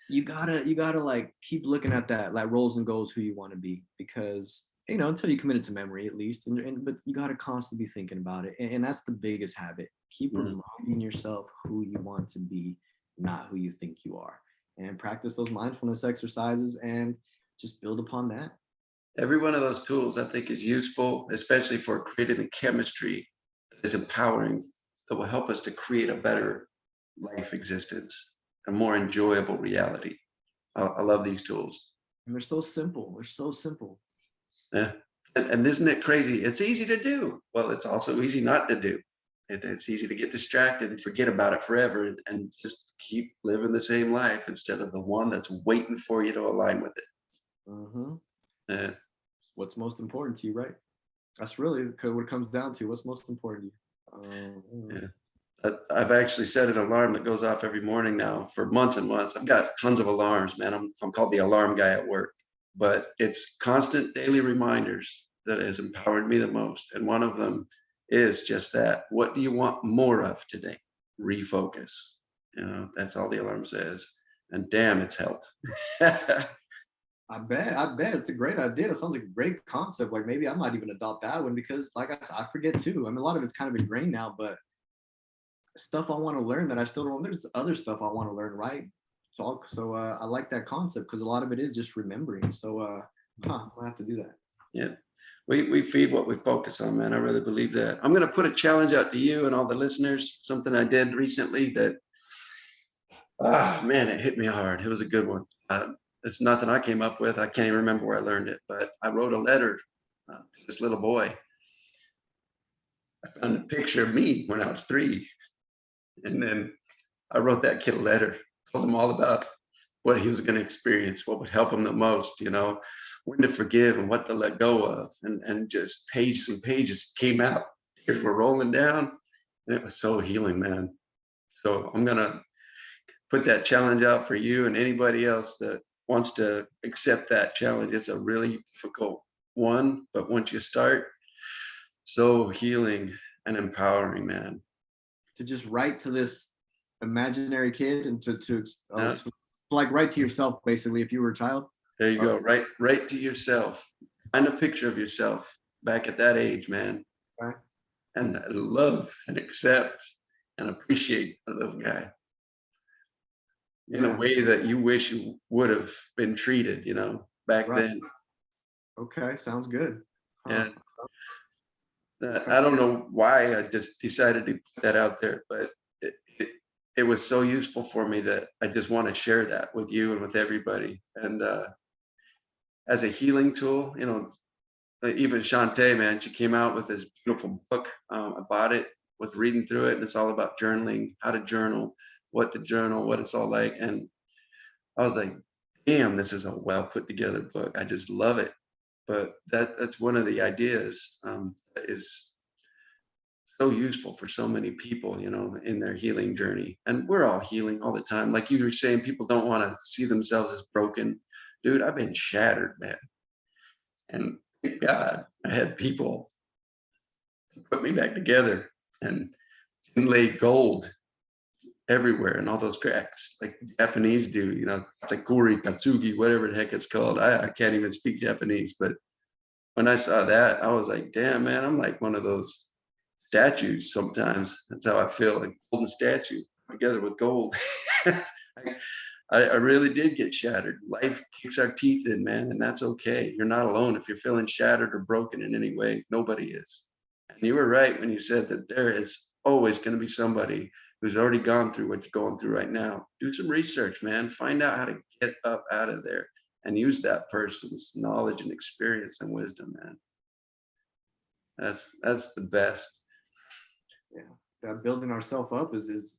you gotta like keep looking at that, like, roles and goals, who you want to be, because until you commit it to memory, at least, but you gotta constantly be thinking about it, and that's the biggest habit. Keep reminding yourself who you want to be, not who you think you are, and practice those mindfulness exercises and just build upon that. Every one of those tools, I think, is useful, especially for creating the chemistry that is empowering, that will help us to create a better life existence, a more enjoyable reality. I love these tools. And they're so simple. Yeah. And isn't it crazy? It's easy to do. Well, it's also easy not to do. It's easy to get distracted and forget about it forever, and just keep living the same life instead of the one that's waiting for you to align with it. Mm-hmm. Yeah. What's most important to you, right? That's really what it comes down to. What's most important to you? Yeah. I've actually set an alarm that goes off every morning now for months and months. I've got tons of alarms, man. I'm called the alarm guy at work, but it's constant daily reminders that has empowered me the most. And one of them is just that. What do you want more of today? Refocus. That's all the alarm says. And damn, it's helped. I bet it's a great idea. It sounds like a great concept. Like, maybe I might even adopt that one, because, like I said, I forget too. I mean, a lot of it's kind of ingrained now, but stuff I want to learn that I still don't. There's other stuff I want to learn, right? So I like that concept, because a lot of it is just remembering. So I'm gonna have to do that. Yeah. We feed what we focus on, man. I really believe that. I'm going to put a challenge out to you and all the listeners, something I did recently that, man, it hit me hard. It was a good one. It's nothing I came up with. I can't even remember where I learned it, but I wrote a letter to this little boy. I found a picture of me when I was 3. And then I wrote that kid a letter, told him all about what he was going to experience, what would help him the most, when to forgive and what to let go of. And just pages and pages came out. Tears were rolling down, and it was so healing, man. So I'm going to put that challenge out for you and anybody else that wants to accept that challenge. It's a really difficult one, but once you start, so healing and empowering, man. To just write to this imaginary kid, and to Yeah. like, write to yourself, basically, if you were a child. There you go. Right to yourself. Find a picture of yourself back at that age, man. Right. And love and accept and appreciate a little guy in a way that you wish you would have been treated, back then. Okay, sounds good. And I don't know why I just decided to put that out there, but it, it, it was so useful for me that I just want to share that with you and with everybody. And as a healing tool, even Shantae, man, she came out with this beautiful book. I bought it, was reading through it, and it's all about journaling, how to journal, what to journal, what it's all like. And I was like, damn, this is a well put together book. I just love it. But that's one of the ideas that is so useful for so many people, in their healing journey. And we're all healing all the time. Like you were saying, people don't want to see themselves as broken. Dude, I've been shattered, man. And thank God I had people to put me back together and inlay gold everywhere in all those cracks, like the Japanese do, Takuri, Katsugi, whatever the heck it's called. I can't even speak Japanese, but when I saw that, I was like, damn, man, I'm like one of those statues sometimes. That's how I feel, like golden statue together with gold. I really did get shattered. Life kicks our teeth in, man, and that's okay. You're not alone. If you're feeling shattered or broken in any way, nobody is. And you were right when you said that there is always going to be somebody who's already gone through what you're going through right now. Do some research, man. Find out how to get up out of there and use that person's knowledge and experience and wisdom, man. That's the best. Yeah, that building ourselves up is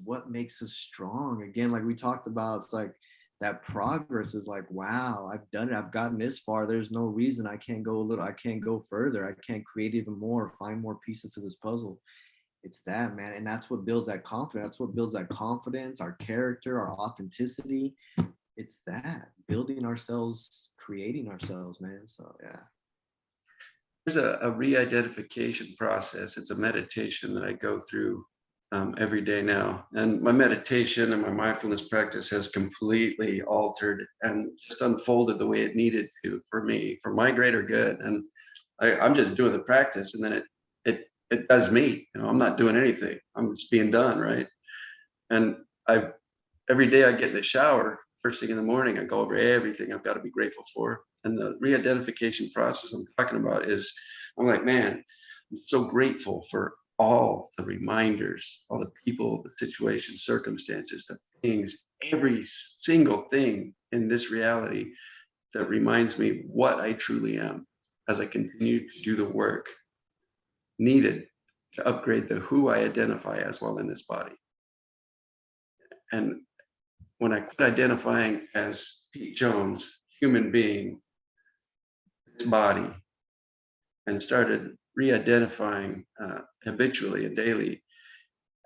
what makes us strong. Again, like we talked about, it's like that progress is like, wow, I've done it, I've gotten this far, there's no reason I can't go further, I can't create even more, find more pieces to this puzzle. It's that, man. And that's what builds that confidence. That's what builds that confidence, our character, our authenticity. It's that building ourselves, creating ourselves, man. So yeah. There's a re-identification process. It's a meditation that I go through every day now. And my meditation and my mindfulness practice has completely altered and just unfolded the way it needed to for me, for my greater good. And I'm just doing the practice, and then it does me. I'm not doing anything. I'm just being done, right? And every day I get in the shower, first thing in the morning, I go over everything I've got to be grateful for. And the re-identification process I'm talking about is, I'm like, man, I'm so grateful for all the reminders, all the people, the situations, circumstances, the things, every single thing in this reality that reminds me what I truly am as I continue to do the work needed to upgrade the who I identify as while in this body. And when I quit identifying as Pete Jones, human being, this body, and started re-identifying habitually and daily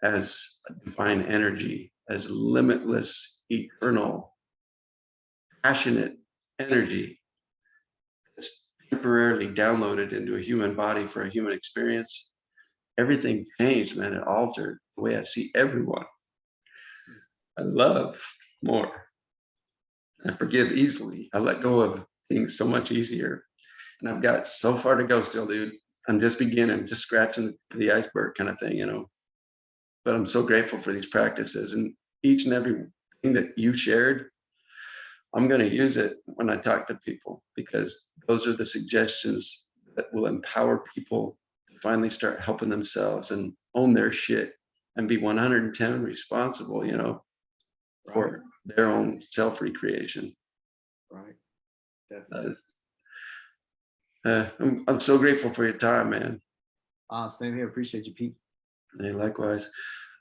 as a divine energy, as limitless, eternal, passionate energy that's temporarily downloaded into a human body for a human experience, everything changed, man. It altered the way I see everyone. I love more. I forgive easily. I let go of things so much easier. And I've got so far to go still, dude. I'm just beginning, just scratching the iceberg kind of thing. But I'm so grateful for these practices, and each and every thing that you shared, I'm going to use it when I talk to people, because those are the suggestions that will empower people to finally start helping themselves and own their shit and be 110 responsible, for their own self-recreation. Right. Definitely. I'm so grateful for your time, man. Same here. Appreciate you, Pete. Hey, likewise.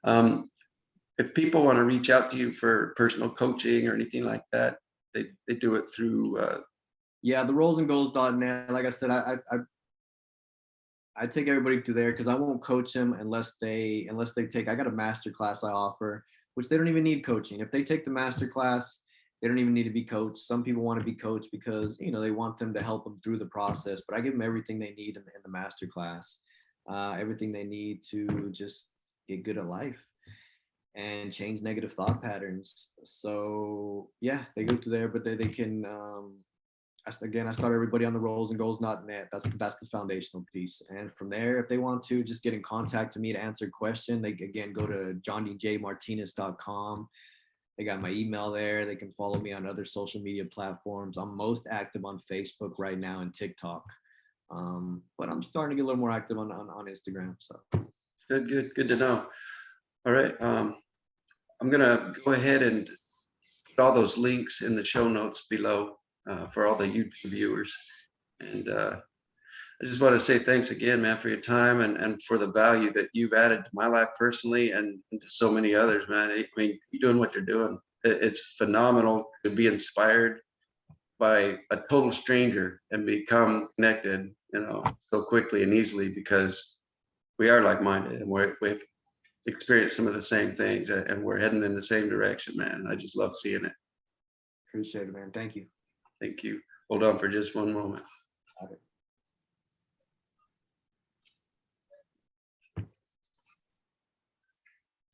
If people want to reach out to you for personal coaching or anything like that, they do it through. The rollsandgoals.net. Like I said, I take everybody to there because I won't coach them unless they take. I got a master class I offer, which they don't even need coaching. If they take the master class, they don't even need to be coached. Some people want to be coached because they want them to help them through the process. But I give them everything they need in the master class, everything they need to just get good at life and change negative thought patterns. So yeah, they go to there, but they can. I start everybody on the rollsandgoals.net. That's the foundational piece. And from there, if they want to just get in contact with me to answer a question, they again go to johnnyjmartinez.com. They got my email there. They can follow me on other social media platforms. I'm most active on Facebook right now and TikTok. But I'm starting to get a little more active on Instagram. So Good to know. All right. I'm gonna go ahead and put all those links in the show notes below for all the YouTube viewers. And I just want to say thanks again, man, for your time and for the value that you've added to my life personally and to so many others, man. I mean, you're doing what you're doing. It's phenomenal to be inspired by a total stranger and become connected, so quickly and easily because we are like-minded and we've experienced some of the same things and we're heading in the same direction, man. I just love seeing it. appreciate it, man. Thank you. Thank you. Hold on for just one moment. Got it.